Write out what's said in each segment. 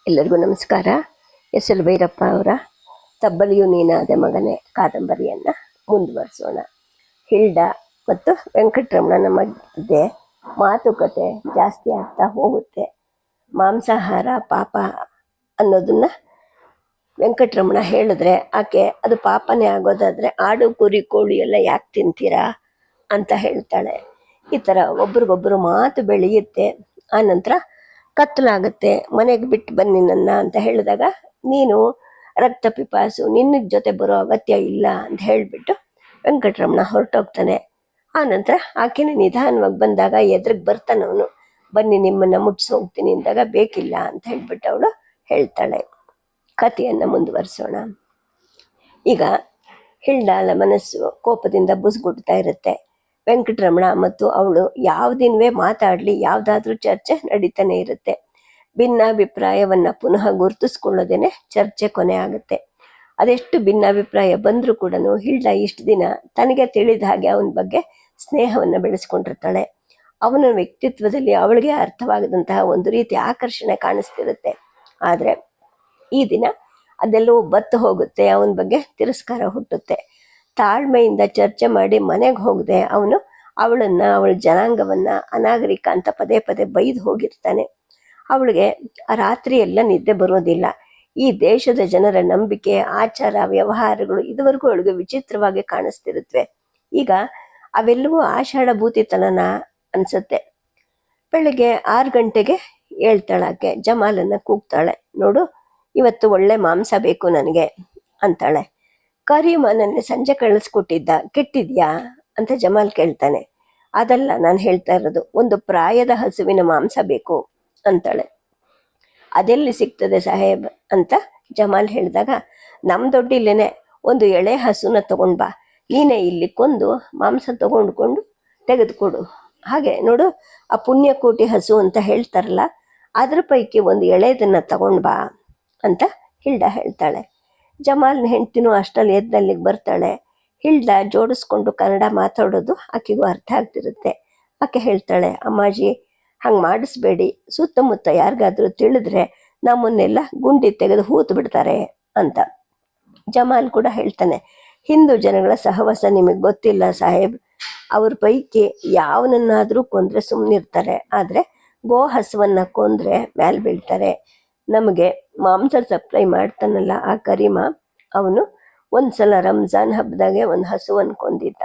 ಎಲ್ಲರಿಗೂ ನಮಸ್ಕಾರ. S L Bhyrappa ಅವರ ತಬ್ಬಲಿಯು ನೀನಾದೆ ಮಗನೇ ಕಾದಂಬರಿಯನ್ನು ಮುಂದುವರಿಸೋಣ. ಹಿಲ್ಡಾ ಮತ್ತು ವೆಂಕಟರಮಣನ ಮಧ್ಯೆ ಮಾತುಕತೆ ಜಾಸ್ತಿ ಆಗ್ತಾ ಹೋಗುತ್ತೆ. ಮಾಂಸಾಹಾರ ಪಾಪ ಅನ್ನೋದನ್ನು ವೆಂಕಟರಮಣ ಹೇಳಿದ್ರೆ ಆಕೆ ಅದು ಪಾಪನೇ ಆಗೋದಾದರೆ ಆಡು ಕುರಿ ಕೋಳಿ ಎಲ್ಲ ಯಾಕೆ ತಿಂತೀರಾ ಅಂತ ಹೇಳ್ತಾಳೆ. ಈ ಥರ ಒಬ್ರಿಗೊಬ್ಬರು ಮಾತು ಬೆಳೆಯುತ್ತೆ. ಆನಂತರ ಕತ್ತಲಾಗುತ್ತೆ. ಮನೆಗೆ ಬಿಟ್ಟು ಬನ್ನಿ ನನ್ನ ಅಂತ ಹೇಳಿದಾಗ ನೀನು ರಕ್ತ ಪಿಪಾಸು, ನಿನ್ನ ಜೊತೆ ಬರೋ ಅಗತ್ಯ ಇಲ್ಲ ಅಂತ ಹೇಳಿಬಿಟ್ಟು ವೆಂಕಟರಮಣ ಹೊರಟೋಗ್ತಾನೆ. ಆನಂತರ ಆಕೆನ ನಿಧಾನವಾಗಿ ಬಂದಾಗ ಎದುರಿಗೆ ಬರ್ತಾನವನು. ಬನ್ನಿ ನಿಮ್ಮನ್ನು ಮುಟ್ಸೋಗ್ತೀನಿ ಅಂದಾಗ ಬೇಕಿಲ್ಲ ಅಂತ ಹೇಳ್ಬಿಟ್ಟು ಅವಳು ಹೇಳ್ತಾಳೆ. ಕಥೆಯನ್ನು ಮುಂದುವರಿಸೋಣ. ಈಗ ಹಿಲ್ಡಾಳ ಮನಸ್ಸು ಕೋಪದಿಂದ ಬುಸ್ಗುಡ್ತಾ ಇರುತ್ತೆ. ವೆಂಕಟರಮಣ ಮತ್ತು ಅವಳು ಯಾವುದಿನವೇ ಮಾತಾಡಲಿ ಯಾವುದಾದ್ರೂ ಚರ್ಚೆ ನಡೀತಾನೆ ಇರುತ್ತೆ. ಭಿನ್ನಾಭಿಪ್ರಾಯವನ್ನು ಪುನಃ ಗುರುತಿಸ್ಕೊಳ್ಳೋದೇನೆ ಚರ್ಚೆ ಕೊನೆ ಆಗುತ್ತೆ. ಅದೆಷ್ಟು ಭಿನ್ನಾಭಿಪ್ರಾಯ ಬಂದರೂ ಕೂಡ ಹಿಲ್ಡಾ ಇಷ್ಟು ದಿನ ತನಗೆ ತಿಳಿದ ಹಾಗೆ ಅವನ ಬಗ್ಗೆ ಸ್ನೇಹವನ್ನು ಬೆಳೆಸ್ಕೊಂಡಿರ್ತಾಳೆ. ಅವನ ವ್ಯಕ್ತಿತ್ವದಲ್ಲಿ ಅವಳಿಗೆ ಅರ್ಥವಾಗದಂತಹ ಒಂದು ರೀತಿ ಆಕರ್ಷಣೆ ಕಾಣಿಸ್ತಿರುತ್ತೆ. ಆದರೆ ಈ ದಿನ ಅದೆಲ್ಲವೂ ಬತ್ತು ಹೋಗುತ್ತೆ. ಅವನ ಬಗ್ಗೆ ತಿರಸ್ಕಾರ ಹುಟ್ಟುತ್ತೆ. ತಾಳ್ಮೆಯಿಂದ ಚರ್ಚೆ ಮಾಡಿ ಮನೆಗೆ ಹೋಗದೆ ಅವನು ಅವಳನ್ನು, ಅವಳ ಜನಾಂಗವನ್ನು ಅನಾಗರಿಕ ಅಂತ ಪದೇ ಪದೇ ಬೈದು ಹೋಗಿರ್ತಾನೆ. ಅವಳಿಗೆ ಆ ರಾತ್ರಿ ಎಲ್ಲ ನಿದ್ದೆ ಬರೋದಿಲ್ಲ. ಈ ದೇಶದ ಜನರ ನಂಬಿಕೆ, ಆಚಾರ, ವ್ಯವಹಾರಗಳು ಇದುವರೆಗೂ ಅವಳಿಗೆ ವಿಚಿತ್ರವಾಗಿ ಕಾಣಿಸ್ತಿರುತ್ತವೆ. ಈಗ ಅವೆಲ್ಲವೂ ಆಷಾಢಭೂತಿತನನ ಅನಿಸುತ್ತೆ. ಬೆಳಗ್ಗೆ 6 ಗಂಟೆಗೆ ಹೇಳ್ತಾಳಾಕೆ. ಜಮಾಲನ್ನು ಕೂಗ್ತಾಳೆ. ನೋಡು, ಇವತ್ತು ಒಳ್ಳೆ ಮಾಂಸ ಬೇಕು ನನಗೆ ಅಂತಾಳೆ. ಕರೀಮ ನನ್ನ ಸಂಜೆ ಕಳಿಸ್ಕೊಟ್ಟಿದ್ದ, ಕೆಟ್ಟಿದ್ಯಾ ಅಂತ ಜಮಾಲ್ ಕೇಳ್ತಾನೆ. ಅದಲ್ಲ ನಾನು ಹೇಳ್ತಾ ಇರೋದು, ಒಂದು ಪ್ರಾಯದ ಹಸುವಿನ ಮಾಂಸ ಬೇಕು ಅಂತಾಳೆ. ಅದೆಲ್ಲಿ ಸಿಗ್ತದೆ ಸಾಹೇಬ್ ಅಂತ ಜಮಾಲ್ ಹೇಳಿದಾಗ, ನಮ್ಮ ದೊಡ್ಡಿಲ್ಲೇನೆ ಒಂದು ಎಳೆ ಹಸುನ ತಗೊಂಡು ಬಾ, ನೀನೇ ಇಲ್ಲಿ ಕೊಂದು ಮಾಂಸ ತಗೊಂಡ್ಕೊಂಡು ತೆಗೆದುಕೊಡು. ಹಾಗೆ ನೋಡು, ಆ ಪುಣ್ಯಕೋಟಿ ಹಸು ಅಂತ ಹೇಳ್ತಾರಲ್ಲ, ಅದ್ರ ಪೈಕಿ ಒಂದು ಎಳೆದನ್ನು ತಗೊಂಡು ಬಾ ಅಂತ ಹಿಲ್ಡಾ ಹೇಳ್ತಾಳೆ. ಜಮಾಲ್ನ ಹೆಂಡ್ತಿನೂ ಅಷ್ಟಲ್ಲಿ ಎದ್ದಲ್ಲಿಗೆ ಬರ್ತಾಳೆ. ಹಿಲ್ಡಾ ಜೋಡಿಸ್ಕೊಂಡು ಕನ್ನಡ ಮಾತಾಡೋದು ಆಕೆಗೂ ಅರ್ಥ ಆಗ್ತಿರುತ್ತೆ. ಆಕೆ ಹೇಳ್ತಾಳೆ, ಅಮ್ಮಾಜಿ ಹಂಗೆ ಮಾಡಿಸ್ಬೇಡಿ, ಸುತ್ತಮುತ್ತ ಯಾರಿಗಾದ್ರೂ ತಿಳಿದ್ರೆ ನಮ್ಮನ್ನೆಲ್ಲ ಗುಂಡಿ ತೆಗೆದು ಹೂತು ಬಿಡ್ತಾರೆ ಅಂತ. ಜಮಾಲ್ ಕೂಡ ಹೇಳ್ತಾನೆ, ಹಿಂದೂ ಜನಗಳ ಸಹವಾಸ ನಿಮಗೆ ಗೊತ್ತಿಲ್ಲ ಸಾಹೇಬ್. ಅವ್ರ ಪೈಕಿ ಯಾವನನ್ನಾದರೂ ಕೊಂದ್ರೆ ಸುಮ್ಮನಿರ್ತಾರೆ, ಆದರೆ ಗೋ ಹಸುವನ್ನು ಕೊಂದ್ರೆ ಮ್ಯಾಲೆ ಬೀಳ್ತಾರೆ. ನಮಗೆ ಮಾಂಸ ಸಪ್ಲೈ ಮಾಡ್ತಾನಲ್ಲ ಆ ಕರೀಮ, ಅವನು ಒಂದ್ಸಲ ರಂಜಾನ್ ಹಬ್ಬದಾಗೆ ಒಂದು ಹಸುವನ್ನು ಕೊಂದಿದ್ದ.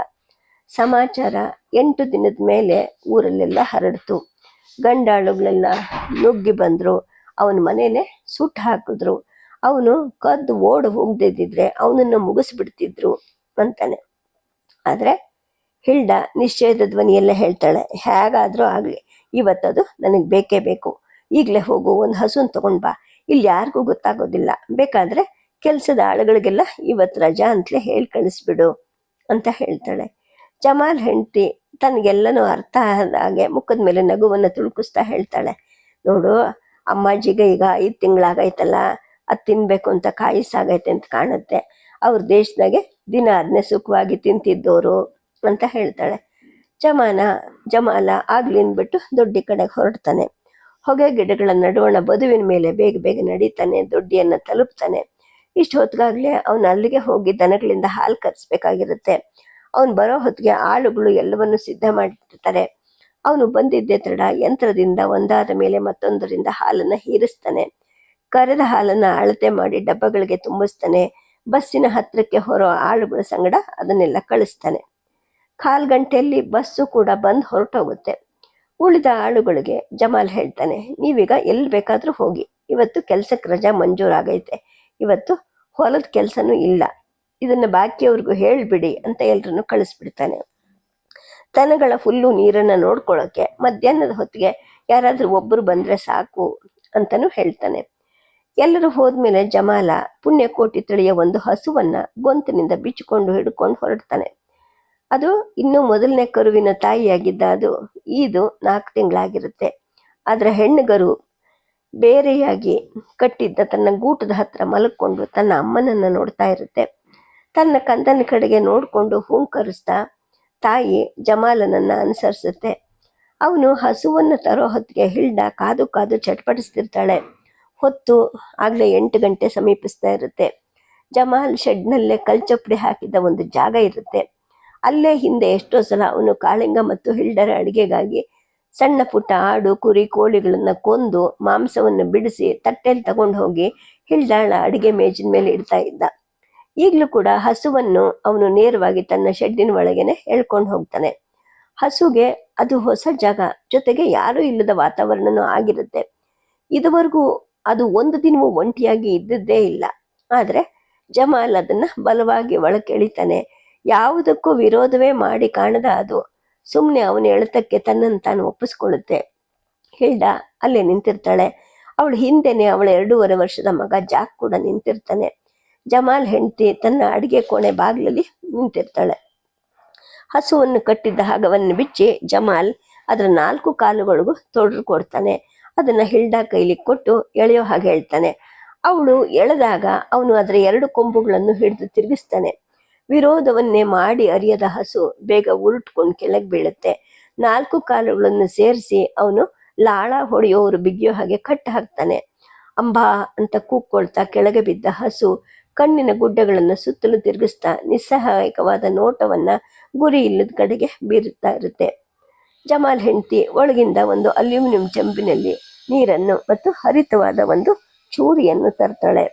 ಸಮಾಚಾರ 8 ದಿನದ ಮೇಲೆ ಊರಲ್ಲೆಲ್ಲ ಹರಡ್ತು. ಗಂಡಾಳುಗಳೆಲ್ಲ ನುಗ್ಗಿ ಬಂದರು. ಅವನ ಮನೇಲೆ ಸುಟ್ಟು ಹಾಕಿದ್ರು. ಅವನು ಕದ್ದು ಓಡಿ ಹೋಗದಿದ್ದರೆ ಅವನನ್ನು ಮುಗಿಸ್ಬಿಡ್ತಿದ್ರು ಅಂತಾನೆ. ಆದರೆ ಹಿಲ್ಡಾ ನಿಶ್ಚಯದ ಧ್ವನಿಯಲ್ಲೇ ಹೇಳ್ತಾಳೆ, ಹೇಗಾದರೂ ಆಗಲಿ ಇವತ್ತದು ನನಗೆ ಬೇಕೇ ಬೇಕು. ಈಗಲೇ ಹೋಗು, ಒಂದು ಹಸುನ ತಗೊಂಡು ಬಾ, ಇಲ್ಲಿ ಯಾರಿಗೂ ಗೊತ್ತಾಗೋದಿಲ್ಲ. ಬೇಕಾದರೆ ಕೆಲಸದ ಆಳುಗಳಿಗೆಲ್ಲ ಇವತ್ತು ರಜಾ ಅಂತಲೇ ಹೇಳಿ ಕಳಿಸ್ಬಿಡು ಅಂತ ಹೇಳ್ತಾಳೆ. ಜಮಾಲ್ ಹೆಂಡತಿ ತನಗೆಲ್ಲನೂ ಅರ್ಥ ಆದ ಹಾಗೆ ಮುಖದ ಮೇಲೆ ನಗುವನ್ನು ತುಳುಕಿಸ್ತಾ ಹೇಳ್ತಾಳೆ, ನೋಡು ಅಮ್ಮಾಜಿಗೆ ಈಗ 5 ತಿಂಗಳಾಗೈತಲ್ಲ, ಅದು ತಿನ್ನಬೇಕು ಅಂತ ಕಾಯಿಸಾಗೈತೆ ಅಂತ ಕಾಣುತ್ತೆ. ಅವ್ರ ದೇಶದಾಗೆ ದಿನ ಅದನ್ನೇ ಸುಖವಾಗಿ ತಿಂತಿದ್ದೋರು ಅಂತ ಹೇಳ್ತಾಳೆ. ಜಮಾಲ ಆಗ್ಲಿಂದ್ಬಿಟ್ಟು ದೊಡ್ಡಿ ಕಡೆಗೆ ಹೊರಡ್ತಾನೆ. ಹೊಗೆ ಗಿಡಗಳ ನಡುವಣ ಬದುವಿನ ಮೇಲೆ ಬೇಗ ಬೇಗ ನಡೀತಾನೆ. ದೊಡ್ಡಿಯನ್ನು ತಲುಪ್ತಾನೆ. ಇಷ್ಟು ಹೊತ್ತಿಗಾಗಲೇ ಅವನು ಅಲ್ಲಿಗೆ ಹೋಗಿ ದನಗಳಿಂದ ಹಾಲು ಕರೆಸ್ಬೇಕಾಗಿರುತ್ತೆ. ಅವನು ಬರೋ ಹೊತ್ತಿಗೆ ಆಳುಗಳು ಎಲ್ಲವನ್ನು ಸಿದ್ಧ ಮಾಡಿರ್ತಾರೆ. ಅವನು ಬಂದಿದ್ದೇ ತಡ ಯಂತ್ರದಿಂದ ಒಂದಾದ ಮೇಲೆ ಮತ್ತೊಂದರಿಂದ ಹಾಲನ್ನು ಹೀರಿಸ್ತಾನೆ. ಕರೆದ ಹಾಲನ್ನು ಅಳತೆ ಮಾಡಿ ಡಬ್ಬಗಳಿಗೆ ತುಂಬಿಸ್ತಾನೆ. ಬಸ್ಸಿನ ಹತ್ತಿರಕ್ಕೆ ಹೊರೋ ಆಳುಗಳ ಸಂಗಡ ಅದನ್ನೆಲ್ಲ ಕಳಿಸ್ತಾನೆ. 1/4 ಗಂಟೆಯಲ್ಲಿ ಬಸ್ಸು ಕೂಡ ಬಂದು ಹೊರಟೋಗುತ್ತೆ. ಉಳಿದ ಆಳುಗಳಿಗೆ ಜಮಾಲ್ ಹೇಳ್ತಾನೆ, ನೀವೀಗ ಎಲ್ಲಿ ಬೇಕಾದರೂ ಹೋಗಿ, ಇವತ್ತು ಕೆಲಸಕ್ಕೆ ರಜಾ ಮಂಜೂರಾಗೈತೆ, ಇವತ್ತು ಹೊಲದ ಕೆಲಸನೂ ಇಲ್ಲ, ಇದನ್ನು ಬಾಕಿಯವ್ರಿಗೂ ಹೇಳಿಬಿಡಿ ಅಂತ ಎಲ್ಲರನ್ನು ಕಳಿಸ್ಬಿಡ್ತಾನೆ. ದನಗಳ ಫುಲ್ಲು ನೀರನ್ನು ನೋಡ್ಕೊಳ್ಳೋಕ್ಕೆ ಮಧ್ಯಾಹ್ನದ ಹೊತ್ತಿಗೆ ಯಾರಾದರೂ ಒಬ್ಬರು ಬಂದರೆ ಸಾಕು ಅಂತಲೂ ಹೇಳ್ತಾನೆ. ಎಲ್ಲರೂ ಹೋದ್ಮೇಲೆ ಜಮಾಲ ಪುಣ್ಯಕೋಟಿ ತಳಿಯ ಒಂದು ಹಸುವನ್ನು ಗೊಂತಿನಿಂದ ಬಿಚ್ಚಿಕೊಂಡು ಹಿಡ್ಕೊಂಡು ಹೊರಡ್ತಾನೆ. ಅದು ಇನ್ನೂ ಮೊದಲನೇ ಕರುವಿನ ತಾಯಿಯಾಗಿದ್ದ. ಅದು ಈದು 4 ತಿಂಗಳಾಗಿರುತ್ತೆ. ಆದರೆ ಹೆಣ್ಣುಗರು ಬೇರೆಯಾಗಿ ಕಟ್ಟಿದ್ದ ತನ್ನ ಗೂಟದ ಹತ್ರ ಮಲಕ್ಕೊಂಡು ತನ್ನ ಅಮ್ಮನನ್ನು ನೋಡ್ತಾ ಇರುತ್ತೆ. ತನ್ನ ಕಂದನ ಕಡೆಗೆ ನೋಡಿಕೊಂಡು ಹೂಂಕರಿಸ್ತಾ ತಾಯಿ ಜಮಾಲನನ್ನು ಅನುಸರಿಸುತ್ತೆ. ಅವನು ಹಸುವನ್ನು ತರೋ ಹೊತ್ತಿಗೆ ಹಿಲ್ಡಾ ಕಾದು ಕಾದು ಚಟ್ಪಡಿಸ್ತಿರ್ತಾಳೆ. ಹೊತ್ತು ಆಗ್ಲೇ 8 ಗಂಟೆ ಸಮೀಪಿಸ್ತಾ ಇರುತ್ತೆ. ಜಮಾಲ್ ಶೆಡ್ನಲ್ಲೇ ಕಲ್ಚಪ್ಪಡಿ ಹಾಕಿದ್ದ ಒಂದು ಜಾಗ ಇರುತ್ತೆ. ಅಲ್ಲೇ ಹಿಂದೆ ಎಷ್ಟೋ ಸಲ ಅವನು ಕಾಳಿಂಗ ಮತ್ತು ಹಿಲ್ಡರ ಅಡಿಗೆಗಾಗಿ ಸಣ್ಣ ಪುಟ್ಟ ಆಡು ಕುರಿ ಕೋಳಿಗಳನ್ನ ಕೊಂದು ಮಾಂಸವನ್ನು ಬಿಡಿಸಿ ತಟ್ಟೆಯಲ್ಲಿ ತಗೊಂಡು ಹೋಗಿ ಹಿಲ್ಡಾಳ ಅಡಿಗೆ ಮೇಜಿನ ಮೇಲೆ ಇಡ್ತಾ ಇದ್ದ. ಈಗಲೂ ಕೂಡ ಹಸುವನ್ನು ಅವನು ನೇರವಾಗಿ ತನ್ನ ಶೆಡ್ಡಿನ ಒಳಗೇನೆ ಎಳ್ಕೊಂಡು ಹೋಗ್ತಾನೆ. ಹಸುಗೆ ಅದು ಹೊಸ ಜಾಗ, ಜೊತೆಗೆ ಯಾರೂ ಇಲ್ಲದ ವಾತಾವರಣನೂ ಆಗಿರುತ್ತೆ. ಇದುವರೆಗೂ ಅದು ಒಂದು ದಿನವೂ ಒಂಟಿಯಾಗಿ ಇದ್ದದ್ದೇ ಇಲ್ಲ. ಆದ್ರೆ ಜಮಾಲ್ ಅದನ್ನ ಬಲವಾಗಿ ಒಳಕೆಳಿತಾನೆ. ಯಾವುದಕ್ಕೂ ವಿರೋಧವೇ ಮಾಡಿ ಕಾಣದ ಅದು ಸುಮ್ಮನೆ ಅವನ ಎಳೆತಕ್ಕೆ ತನ್ನನ್ನು ತಾನು ಒಪ್ಪಿಸ್ಕೊಳ್ಳುತ್ತೆ. ಹಿಲ್ಡಾ ಅಲ್ಲೇ ನಿಂತಿರ್ತಾಳೆ. ಅವಳ ಹಿಂದೆನೆ ಅವಳ 2.5 ವರ್ಷದ ಮಗ ಜಾಕ್ ಕೂಡ ನಿಂತಿರ್ತಾನೆ. ಜಮಾಲ್ ಹೆಂಡತಿ ತನ್ನ ಅಡಿಗೆ ಕೋಣೆ ಬಾಗಿಲಲ್ಲಿ ನಿಂತಿರ್ತಾಳೆ. ಹಸುವನ್ನು ಕಟ್ಟಿದ್ದ ಹಗವನ್ನು ಬಿಚ್ಚಿ ಜಮಾಲ್ ಅದರ 4 ಕಾಲುಗಳಿಗೂ ತೊಡರು ಕೊಡ್ತಾನೆ. ಅದನ್ನ ಹಿಲ್ಡಾ ಕೈಲಿ ಕೊಟ್ಟು ಎಳೆಯೋ ಹಾಗೆ ಹೇಳ್ತಾನೆ. ಅವಳು ಎಳೆದಾಗ ಅವನು ಅದರ 2 ಕೊಂಬುಗಳನ್ನು ಹಿಡಿದು ತಿರುಗಿಸ್ತಾನೆ. ವಿರೋಧವನ್ನೇ ಮಾಡಿ ಅರಿಯದ ಹಸು ಬೇಗ ಉರುಟ್ಕೊಂಡು ಕೆಳಗೆ ಬೀಳುತ್ತೆ. 4 ಕಾಲುಗಳನ್ನು ಸೇರಿಸಿ ಅವನು ಲಾಳ ಹೊಡೆಯೋರು ಬಿಗಿಯೋ ಹಾಗೆ ಕಟ್ಟು ಹಾಕ್ತಾನೆ. ಅಂಬಾ ಅಂತ ಕೂಕ್ಕೊಳ್ತಾ ಕೆಳಗೆ ಬಿದ್ದ ಹಸು ಕಣ್ಣಿನ ಗುಡ್ಡಗಳನ್ನು ಸುತ್ತಲೂ ತಿರುಗಿಸ್ತಾ ನಿಸ್ಸಹಾಯಕವಾದ ನೋಟವನ್ನ ಗುರಿ ಇಲ್ಲದ ಕಡೆಗೆ ಬೀರುತ್ತಾ ಇರುತ್ತೆ. ಜಮಾಲ್ ಹೆಂಡತಿ ಒಳಗಿಂದ ಒಂದು ಅಲ್ಯೂಮಿನಿಯಂ ಚೆಂಬಿನಲ್ಲಿ ನೀರನ್ನು ಮತ್ತು ಹರಿತವಾದ ಒಂದು ಚೂರಿಯನ್ನು ತರ್ತಾಳೆ.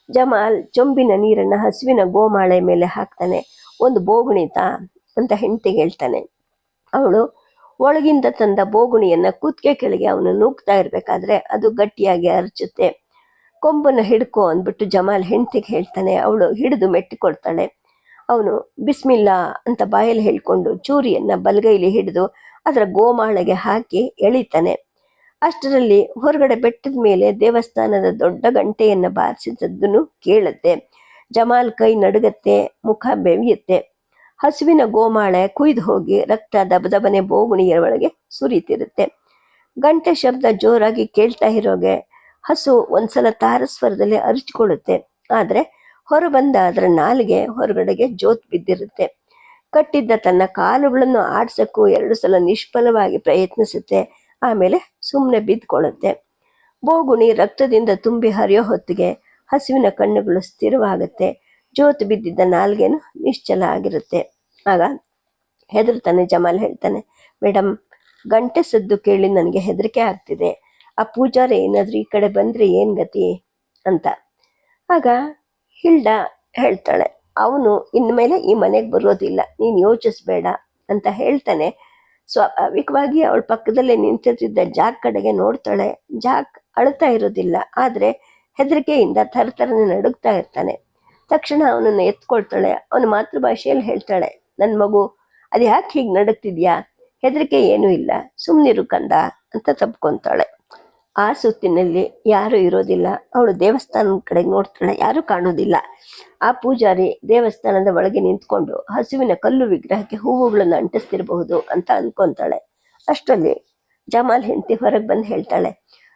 ಜಮಾಲ್ ಚೊಂಬಿನ ನೀರನ್ನು ಹಸುವಿನ ಗೋಮಾಳೆ ಮೇಲೆ ಹಾಕ್ತಾನೆ. ಒಂದು ಬೋಗುಣಿತ ಅಂತ ಹೆಂಡತಿಗೆ ಹೇಳ್ತಾನೆ. ಅವಳು ಒಳಗಿಂದ ತಂದ ಬೋಗುಣಿಯನ್ನ ಕುತ್ತಿಗೆ ಕೆಳಗೆ ಅವನು ನೂಗ್ತಾ ಇರ್ಬೇಕಾದ್ರೆ ಅದು ಗಟ್ಟಿಯಾಗಿ ಅರಚುತ್ತೆ. ಕೊಂಬನ್ನು ಹಿಡ್ಕೊ ಅಂದ್ಬಿಟ್ಟು ಜಮಾಲ್ ಹೆಂಡತಿಗೆ ಹೇಳ್ತಾನೆ. ಅವಳು ಹಿಡಿದು ಮೆಟ್ಟಿಕೊಡ್ತಾಳೆ. ಅವನು ಬಿಸ್ಮಿಲ್ಲಾ ಅಂತ ಬಾಯಲ್ಲಿ ಹೇಳ್ಕೊಂಡು ಚೂರಿಯನ್ನ ಬಲಗೈಲಿ ಹಿಡಿದು ಅದರ ಗೋಮಾಳೆಗೆ ಹಾಕಿ ಎಳಿತಾನೆ. ಅಷ್ಟರಲ್ಲಿ ಹೊರಗಡೆ ಬೆಟ್ಟದ ಮೇಲೆ ದೇವಸ್ಥಾನದ ದೊಡ್ಡ ಗಂಟೆಯನ್ನ ಬಾರಿಸಿದ್ದನ್ನು ಕೇಳುತ್ತೆ. ಜಮಾಲ್ ಕೈ ನಡುಗತ್ತೆ, ಮುಖ ಬೆವಿಯುತ್ತೆ. ಹಸುವಿನ ಗೋಮಾಳೆ ಕುಯ್ದು ಹೋಗಿ ರಕ್ತ ದಬದಬನೆ ಬೋಗುಣಿಯ ಒಳಗೆ ಸುರಿತಿರುತ್ತೆ. ಗಂಟೆ ಶಬ್ದ ಜೋರಾಗಿ ಕೇಳ್ತಾ ಇರೋಗೆ ಹಸು ಒಂದ್ಸಲ ತಾರಸ್ವರದಲ್ಲಿ ಅರಿಚಿಕೊಳ್ಳುತ್ತೆ. ಆದ್ರೆ ಹೊರಬಂದ ಅದರ ನಾಲಿಗೆ ಹೊರಗಡೆಗೆ ಜೋತ್ ಬಿದ್ದಿರುತ್ತೆ. ಕಟ್ಟಿದ್ದ ತನ್ನ ಕಾಲುಗಳನ್ನು ಆಡ್ಸಕ್ಕೂ 2 ಸಲ ನಿಷ್ಫಲವಾಗಿ ಪ್ರಯತ್ನಿಸುತ್ತೆ. ಆಮೇಲೆ ಸುಮ್ಮನೆ ಬಿದ್ಕೊಳ್ಳುತ್ತೆ. ಬೋಗುಣಿ ರಕ್ತದಿಂದ ತುಂಬಿ ಹರಿಯೋ ಹೊತ್ತಿಗೆ ಹಸುವಿನ ಕಣ್ಣುಗಳು ಸ್ಥಿರವಾಗುತ್ತೆ. ಜೋತು ಬಿದ್ದಿದ್ದ ನಾಲ್ಗೆನು ನಿಶ್ಚಲ ಆಗಿರುತ್ತೆ. ಆಗ ಹೆದರ್ತಾನೆ. ಜಮಾಲ್ ಹೇಳ್ತಾನೆ, ಮೇಡಮ್, ಗಂಟೆ ಸದ್ದು ಕೇಳಿ ನನಗೆ ಹೆದರಿಕೆ ಆಗ್ತಿದೆ. ಆ ಪೂಜಾರಿ ಏನಾದ್ರೂ ಈ ಕಡೆ ಬಂದ್ರೆ ಏನ್ ಗತಿ ಅಂತ. ಆಗ ಹಿಲ್ಡಾ ಹೇಳ್ತಾಳೆ, ಅವನು ಇನ್ಮೇಲೆ ಈ ಮನೆಗೆ ಬರೋದಿಲ್ಲ, ನೀನು ಯೋಚಿಸ್ಬೇಡ ಅಂತ ಹೇಳ್ತಾನೆ. ಸ್ವಾಭಾವಿಕವಾಗಿ ಅವಳ ಪಕ್ಕದಲ್ಲೇ ನಿಂತಿರ್ತಿದ್ದ ಜಾಕ್ ಕಡೆಗೆ ನೋಡ್ತಾಳೆ. ಜಾಕ್ ಅಳ್ತಾ ಇರೋದಿಲ್ಲ, ಆದ್ರೆ ಹೆದರಿಕೆಯಿಂದ ಥರಥರನೆ ನಡುಗ್ತಾ ಇರ್ತಾನೆ. ತಕ್ಷಣ ಅವನನ್ನು ಎತ್ಕೊಳ್ತಾಳೆ. ಅವನ ಮಾತೃಭಾಷೆಯಲ್ಲಿ ಹೇಳ್ತಾಳೆ, ನನ್ನ ಮಗು, ಅದು ಯಾಕೆ ಹೀಗೆ ನಡುಗ್ತಿದ್ಯಾ? ಹೆದರಿಕೆ ಏನೂ ಇಲ್ಲ, ಸುಮ್ಮನಿರು ಕಂದ ಅಂತ ತಪ್ಕೊಂತಾಳೆ. ಆ ಸುತ್ತಿನಲ್ಲಿ ಯಾರೂ ಇರೋದಿಲ್ಲ. ಅವಳು ದೇವಸ್ಥಾನದ ಕಡೆಗೆ ನೋಡ್ತಾಳೆ, ಯಾರೂ ಕಾಣೋದಿಲ್ಲ. ಆ ಪೂಜಾರಿ ದೇವಸ್ಥಾನದ ಒಳಗೆ ನಿಂತ್ಕೊಂಡು ಹಸುವಿನ ಕಲ್ಲು ವಿಗ್ರಹಕ್ಕೆ ಹೂವುಗಳನ್ನು ಅಂಟಿಸ್ತಿರಬಹುದು ಅಂತ ಅನ್ಕೊಂತಾಳೆ. ಅಷ್ಟರಲ್ಲಿ ಜಮಾಲ್ ಹೆಂಡತಿ ಹೊರಗೆ ಬಂದು ಹೇಳ್ತಾಳೆ,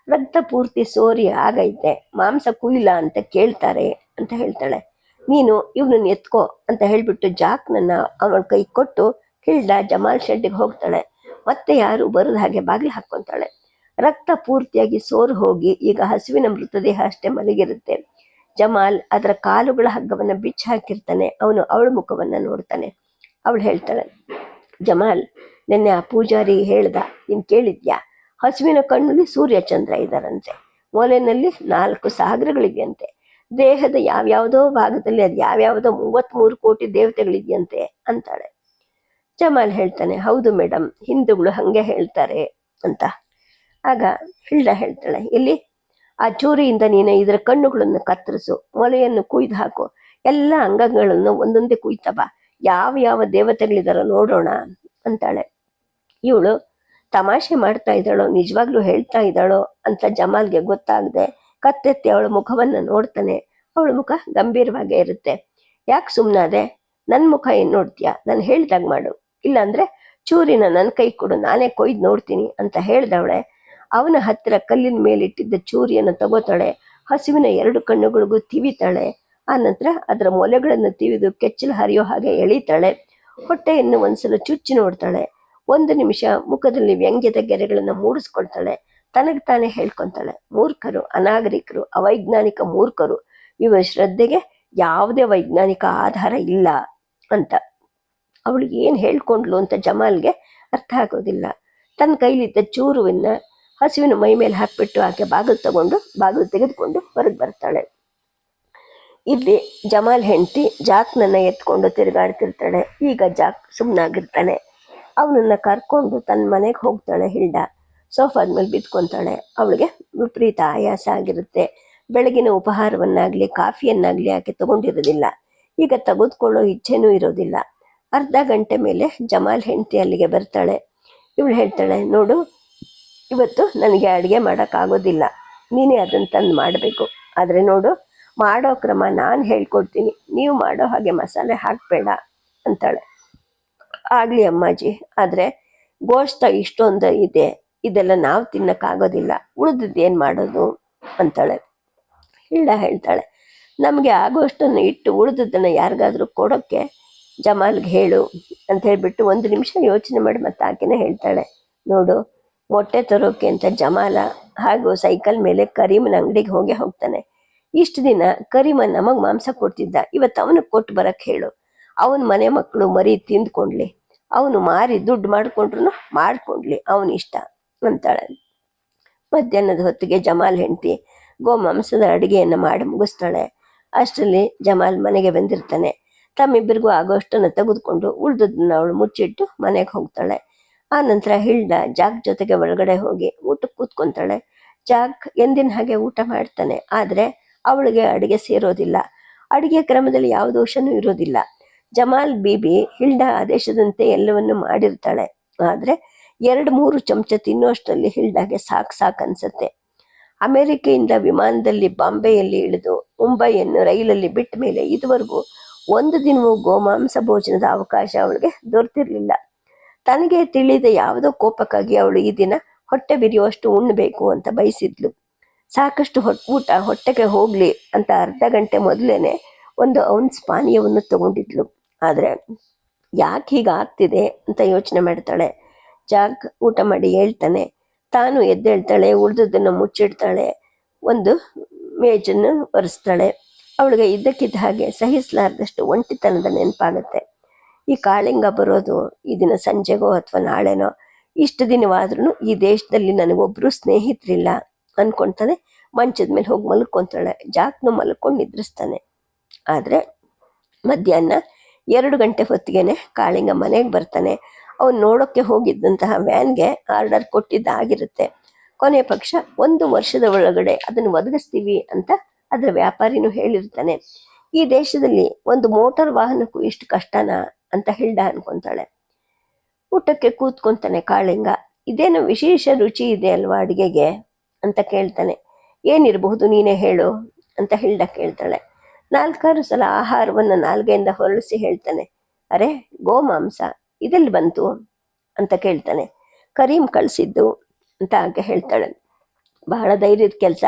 ರಕ್ತ ಪೂರ್ತಿ ಸೋರಿ ಆಗೈತೆ, ಮಾಂಸ ಕುಯ್ಲ ಅಂತ ಕೇಳ್ತಾರೆ ಅಂತ ಹೇಳ್ತಾಳೆ. ನೀನು ಇವನನ್ನು ಎತ್ಕೋ ಅಂತ ಹೇಳ್ಬಿಟ್ಟು ಜಾಕ್ನನ್ನ ಅವಳ ಕೈ ಕೊಟ್ಟು ಹಿಲ್ಡಾ ಜಮಾಲ್ ಶೆಡ್ಡಿಗೆ ಹೋಗ್ತಾಳೆ. ಮತ್ತೆ ಯಾರು ಬರದ ಹಾಗೆ ಬಾಗಿಲು ಹಾಕ್ಕೊಂತಾಳೆ. ರಕ್ತ ಪೂರ್ತಿಯಾಗಿ ಸೋರು ಹೋಗಿ ಈಗ ಹಸುವಿನ ಮೃತದೇಹ ಅಷ್ಟೇ ಮಲಗಿರುತ್ತೆ. ಜಮಾಲ್ ಅದರ ಕಾಲುಗಳ ಹಗ್ಗವನ್ನ ಬಿಚ್ಚಿ ಹಾಕಿರ್ತಾನೆ. ಅವನು ಅವಳ ಮುಖವನ್ನ ನೋಡ್ತಾನೆ. ಅವಳು ಹೇಳ್ತಾಳೆ, ಜಮಾಲ್, ನಿನ್ನೆ ಆ ಪೂಜಾರಿ ಹೇಳ್ದ, ನೀನ್ ಕೇಳಿದ್ಯಾ? ಹಸುವಿನ ಕಣ್ಣಲ್ಲಿ ಸೂರ್ಯ ಚಂದ್ರ ಇದ್ದಾರಂತೆ, ಮೂಲೆಯಲ್ಲಿ 4 ಸಾಗರಗಳಿದೆಯಂತೆ, ದೇಹದ ಯಾವ್ಯಾವುದೋ ಭಾಗದಲ್ಲಿ ಅದು ಯಾವ್ಯಾವುದೋ 33 ಕೋಟಿ ದೇವತೆಗಳಿದೆಯಂತೆ ಅಂತಾಳೆ. ಜಮಾಲ್ ಹೇಳ್ತಾನೆ, ಹೌದು ಮೇಡಮ್, ಹಿಂದೂಗಳು ಹಂಗೆ ಹೇಳ್ತಾರೆ ಅಂತ. ಆಗ ಹಿಲ್ಡಾ ಹೇಳ್ತಾಳೆ, ಇಲ್ಲಿ ಆ ಚೂರಿಯಿಂದ ನೀನು ಇದರ ಕಣ್ಣುಗಳನ್ನು ಕತ್ತರಿಸು, ಮೊಲೆಯನ್ನು ಕುಯ್ದು ಹಾಕು, ಎಲ್ಲ ಅಂಗಗಳನ್ನು ಒಂದೊಂದೇ ಕುಯ್ತಾ ಬಾ, ಯಾವ ಯಾವ ದೇವತೆಗಳಿದಾರೋ ನೋಡೋಣ ಅಂತಾಳೆ. ಇವಳು ತಮಾಷೆ ಮಾಡ್ತಾ ಇದ್ದಾಳೋ ನಿಜವಾಗ್ಲೂ ಹೇಳ್ತಾ ಇದ್ದಾಳೋ ಅಂತ ಜಮಾಲ್ಗೆ ಗೊತ್ತಾಗದೆ ಕತ್ತೆತ್ತಿ ಅವಳ ಮುಖವನ್ನ ನೋಡ್ತಾನೆ. ಅವಳ ಮುಖ ಗಂಭೀರವಾಗೇ ಇರುತ್ತೆ. ಯಾಕೆ ಸುಮ್ಮನಾದೆ? ನನ್ನ ಮುಖ ಏನ್ ನೋಡ್ತೀಯಾ? ನಾನು ಹೇಳ್ದಾಗ ಮಾಡು, ಇಲ್ಲಾಂದ್ರೆ ಚೂರಿನ ನನ್ನ ಕೈ ಕೊಡು, ನಾನೇ ಕೊಯ್ದು ನೋಡ್ತೀನಿ ಅಂತ ಹೇಳ್ದವಳೆ. ಅವನ ಹತ್ತಿರ ಕಲ್ಲಿನ ಮೇಲಿಟ್ಟಿದ್ದ ಚೂರಿಯನ್ನು ತಗೋತಾಳೆ. ಹಸುವಿನ 2 ಕಣ್ಣುಗಳಿಗೂ ತಿವಿತಾಳೆ. ಆ ನಂತರ ಅದರ ಮೊಲೆಗಳನ್ನು ತಿವಿದು ಕೆಚ್ಚಲು ಹರಿಯೋ ಹಾಗೆ ಎಳಿತಾಳೆ. ಹೊಟ್ಟೆಯನ್ನು ಒಂದ್ಸಲ ಚುಚ್ಚಿ ನೋಡ್ತಾಳೆ. 1 ನಿಮಿಷ ಮುಖದಲ್ಲಿ ವ್ಯಂಗ್ಯದ ಗೆರೆಗಳನ್ನು ಮೂಡಿಸ್ಕೊಳ್ತಾಳೆ. ತನಗೆ ತಾನೇ ಹೇಳ್ಕೊತಾಳೆ, ಮೂರ್ಖರು, ಅನಾಗರಿಕರು, ಅವೈಜ್ಞಾನಿಕ ಮೂರ್ಖರು, ಇವ ಶ್ರದ್ಧೆಗೆ ಯಾವುದೇ ವೈಜ್ಞಾನಿಕ ಆಧಾರ ಇಲ್ಲ ಅಂತ. ಅವಳಿಗೆ ಏನು ಹೇಳ್ಕೊಂಡ್ಲು ಅಂತ ಜಮಾಲ್ಗೆ ಅರ್ಥ ಆಗೋದಿಲ್ಲ. ತನ್ನ ಕೈಲಿದ್ದ ಚೂರುವಿನ ಹಸುವಿನ ಮೈ ಮೇಲೆ ಹಾಕ್ಬಿಟ್ಟು ಆಕೆ ಬಾಗಿಲು ತೆಗೆದುಕೊಂಡು ಹೊರಗೆ ಬರ್ತಾಳೆ. ಇಲ್ಲಿ ಜಮಾಲ್ ಹೆಂಡತಿ ಜಾಕ್ನನ್ನ ಎತ್ಕೊಂಡು ತಿರುಗಾಡ್ತಿರ್ತಾಳೆ. ಈಗ ಜಾಕ್ ಸುಮ್ಮನಾಗಿರ್ತಾನೆ. ಅವನನ್ನ ಕರ್ಕೊಂಡು ತನ್ನ ಮನೆಗೆ ಹೋಗ್ತಾಳೆ. ಹಿಲ್ಡಾ ಸೋಫಾದ ಮೇಲೆ ಬಿದ್ಕೊಂತಾಳೆ. ಅವಳಿಗೆ ವಿಪರೀತ ಆಯಾಸ ಆಗಿರುತ್ತೆ. ಬೆಳಗಿನ ಉಪಹಾರವನ್ನಾಗಲಿ ಕಾಫಿಯನ್ನಾಗಲಿ ಆಕೆ ತಗೊಂಡಿರೋದಿಲ್ಲ. ಈಗ ತೆಗೆದುಕೊಳ್ಳೋ ಇಚ್ಛೆನೂ ಇರೋದಿಲ್ಲ. ಅರ್ಧ ಗಂಟೆ ಮೇಲೆ ಜಮಾಲ್ ಹೆಂಡತಿ ಅಲ್ಲಿಗೆ ಬರ್ತಾಳೆ. ಇವಳು ಹೇಳ್ತಾಳೆ, ನೋಡು, ಇವತ್ತು ನನಗೆ ಅಡುಗೆ ಮಾಡೋಕ್ಕಾಗೋದಿಲ್ಲ, ನೀನೇ ಅದನ್ನು ತಂದು ಮಾಡಬೇಕು. ಆದರೆ ನೋಡು, ಮಾಡೋ ಕ್ರಮ ನಾನು ಹೇಳ್ಕೊಡ್ತೀನಿ, ನೀವು ಮಾಡೋ ಹಾಗೆ ಮಸಾಲೆ ಹಾಕಬೇಡ ಅಂತಾಳೆ. ಆಗಲಿ ಅಮ್ಮಾಜಿ, ಆದರೆ ಗೋಶ್ತ ಇಷ್ಟೊಂದು ಇದೆ, ಇದೆಲ್ಲ ನಾವು ತಿನ್ನೋಕ್ಕಾಗೋದಿಲ್ಲ, ಉಳಿದಿದ್ದು ಏನು ಮಾಡೋದು ಅಂತಾಳೆ. ಹಿಲ್ಡಾ ಹೇಳ್ತಾಳೆ, ನಮಗೆ ಆಗೋಷ್ಟನ್ನು ಇಟ್ಟು ಉಳಿದದ್ದನ್ನು ಯಾರಿಗಾದರೂ ಕೊಡೋಕ್ಕೆ ಜಮಾಲ್ಗೆ ಹೇಳು ಅಂತ ಹೇಳಿಬಿಟ್ಟು 1 ನಿಮಿಷ ಯೋಚನೆ ಮಾಡಿ ಮತ್ತೆ ಆಕೆನೇ ಹೇಳ್ತಾಳೆ, ನೋಡು, ಮೊಟ್ಟೆ ತರೋಕೆ ಅಂತ ಜಮಾಲ ಹಾಗೂ ಸೈಕಲ್ ಮೇಲೆ ಕರೀಮನ ಅಂಗಡಿಗೆ ಹೋಗ್ತಾನೆ. ಇಷ್ಟು ದಿನ ಕರೀಮ ನಮಗೆ ಮಾಂಸ ಕೊಡ್ತಿದ್ದ, ಇವತ್ತು ಅವನಿಗೆ ಕೊಟ್ಟು ಬರಕ್ಕೆ ಹೇಳು. ಅವನ ಮನೆ ಮಕ್ಕಳು ಮರಿ ತಿಂದ್ಕೊಂಡ್ಲಿ, ಅವನು ಮಾರಿ ದುಡ್ಡು ಮಾಡ್ಕೊಂಡ್ಲಿ, ಅವನಿಷ್ಟ ಅಂತಾಳೆ. ಮಧ್ಯಾಹ್ನದ ಹೊತ್ತಿಗೆ ಜಮಾಲ್ ಹೆಂಡತಿ ಗೋಮಾಂಸದ ಅಡುಗೆಯನ್ನು ಮಾಡಿ ಮುಗಿಸ್ತಾಳೆ. ಅಷ್ಟರಲ್ಲಿ ಜಮಾಲ್ ಮನೆಗೆ ಬಂದಿರ್ತಾನೆ. ತಮ್ಮಿಬ್ಬರಿಗೂ ಆಗೋಷ್ಟನ್ನು ತೆಗೆದುಕೊಂಡು ಉಳಿದದನ್ನ ಅವಳು ಮುಚ್ಚಿಟ್ಟು ಮನೆಗೆ ಹೋಗ್ತಾಳೆ. ಆ ನಂತರ ಹಿಲ್ಡಾ ಜಾಕ್ ಜೊತೆಗೆ ಒಳಗಡೆ ಹೋಗಿ ಊಟಕ್ಕೆ ಕೂತ್ಕೊತಾಳೆ. ಜಾಕ್ ಎಂದಿನ ಹಾಗೆ ಊಟ ಮಾಡ್ತಾನೆ. ಆದರೆ ಅವಳಿಗೆ ಅಡುಗೆ ಸೇರೋದಿಲ್ಲ. ಅಡುಗೆ ಕ್ರಮದಲ್ಲಿ ಯಾವ ದೋಷನೂ ಇರೋದಿಲ್ಲ. ಜಮಾಲ್ ಬೀಬಿ ಹಿಲ್ಡಾ ಆದೇಶದಂತೆ ಎಲ್ಲವನ್ನು ಮಾಡಿರ್ತಾಳೆ. ಆದರೆ 2-3 ಚಮಚ ತಿನ್ನುವಷ್ಟರಲ್ಲಿ ಹಿಲ್ಡಾಗೆ ಸಾಕು ಅನ್ಸುತ್ತೆ. ಅಮೆರಿಕೆಯಿಂದ ವಿಮಾನದಲ್ಲಿ ಬಾಂಬೆಯಲ್ಲಿ ಇಳಿದು ಮುಂಬೈಯನ್ನು ರೈಲಲ್ಲಿ ಬಿಟ್ಟ ಮೇಲೆ ಇದುವರೆಗೂ 1 ದಿನವೂ ಗೋಮಾಂಸ ಭೋಜನದ ಅವಕಾಶ ಅವಳಿಗೆ ದೊರೆತಿರ್ಲಿಲ್ಲ. ತನಗೆ ತಿಳಿದ ಯಾವುದೋ ಕೋಪಕ್ಕಾಗಿ ಅವಳು ಈ ದಿನ ಹೊಟ್ಟೆ ಬಿರಿಯುವಷ್ಟು ಉಣ್ಣಬೇಕು ಅಂತ ಬಯಸಿದ್ಲು. ಸಾಕಷ್ಟು ಊಟ ಹೊಟ್ಟೆಗೆ ಹೋಗ್ಲಿ ಅಂತ ಅರ್ಧ ಗಂಟೆ ಮೊದಲೇನೆ 1 ಔನ್ಸ್ ಪಾನೀಯವನ್ನು ತಗೊಂಡಿದ್ಲು. ಆದರೆ ಯಾಕೆ ಹೀಗಾಗ್ತಿದೆ ಅಂತ ಯೋಚನೆ ಮಾಡ್ತಾಳೆ. ಜಾಕ್ ಊಟ ಮಾಡಿ ಹೇಳ್ತಾನೆ. ತಾನು ಎದ್ದೇಳ್ತಾಳೆ, ಉಳಿದದ್ದನ್ನು ಮುಚ್ಚಿಡ್ತಾಳೆ, ಒಂದು ಮೇಜನ್ನು ಒರೆಸ್ತಾಳೆ. ಅವಳಿಗೆ ಇದ್ದಕ್ಕಿದ್ದ ಹಾಗೆ ಸಹಿಸಲಾರದಷ್ಟು ಒಂಟಿತನದ ನೆನಪಾಗುತ್ತೆ. ಈ ಕಾಳಿಂಗ ಬರೋದು ಈ ದಿನ ಸಂಜೆಗೋ ಅಥವಾ ನಾಳೆನೋ, ಇಷ್ಟು ದಿನವಾದ್ರೂ ಈ ದೇಶದಲ್ಲಿ ನನಗೊಬ್ಬರು ಸ್ನೇಹಿತರಿಲ್ಲ ಅಂದ್ಕೊಳ್ತಾನೆ. ಮಂಚದ ಮೇಲೆ ಹೋಗಿ ಮಲ್ಕೊತಾಳೆ. ಜಾಕ್ನು ಮಲ್ಕೊಂಡು ನಿದ್ರಿಸ್ತಾನೆ. ಆದರೆ ಮಧ್ಯಾಹ್ನ 2 ಗಂಟೆ ಹೊತ್ತಿಗೆನೆ ಕಾಳಿಂಗ ಮನೆಗೆ ಬರ್ತಾನೆ. ಅವನು ನೋಡೋಕ್ಕೆ ಹೋಗಿದ್ದಂತಹ ವ್ಯಾನ್ಗೆ ಆರ್ಡರ್ ಕೊಟ್ಟಿದ್ದಾಗಿರುತ್ತೆ. ಕೊನೆ ಪಕ್ಷ 1 ವರ್ಷದ ಒಳಗಡೆ ಅದನ್ನು ಒದಗಿಸ್ತೀವಿ ಅಂತ ಅದರ ವ್ಯಾಪಾರಿನೂ ಹೇಳಿರ್ತಾನೆ. ಈ ದೇಶದಲ್ಲಿ ಒಂದು ಮೋಟಾರ್ ವಾಹನಕ್ಕೂ ಇಷ್ಟು ಕಷ್ಟನಾ ಅಂತ ಹಿಲ್ಡಾ ಅನ್ಕೊತಾಳೆ. ಊಟಕ್ಕೆ ಕೂತ್ಕೊಂತಾನೆ ಕಾಳಿಂಗ. ಇದೇನೋ ವಿಶೇಷ ರುಚಿ ಇದೆ ಅಲ್ವಾ ಅಡುಗೆಗೆ ಅಂತ ಕೇಳ್ತಾನೆ. ಏನಿರಬಹುದು ನೀನೇ ಹೇಳು ಅಂತ ಹಿಲ್ಡಾ ಕೇಳ್ತಾಳೆ. 4-6 ಸಲ ಆಹಾರವನ್ನು ನಾಲ್ಗೆಯಿಂದ ಹೊರಳಿಸಿ ಹೇಳ್ತಾನೆ. ಅರೆ, ಗೋಮಾಂಸ ಇದೆಲ್ಲಿ ಬಂತು ಅಂತ ಕೇಳ್ತಾನೆ. ಕರೀಮ್ ಕಳಿಸಿದ್ದು ಅಂತ ಆಕೆ ಹೇಳ್ತಾಳೆ. ಬಹಳ ಧೈರ್ಯದ ಕೆಲಸ,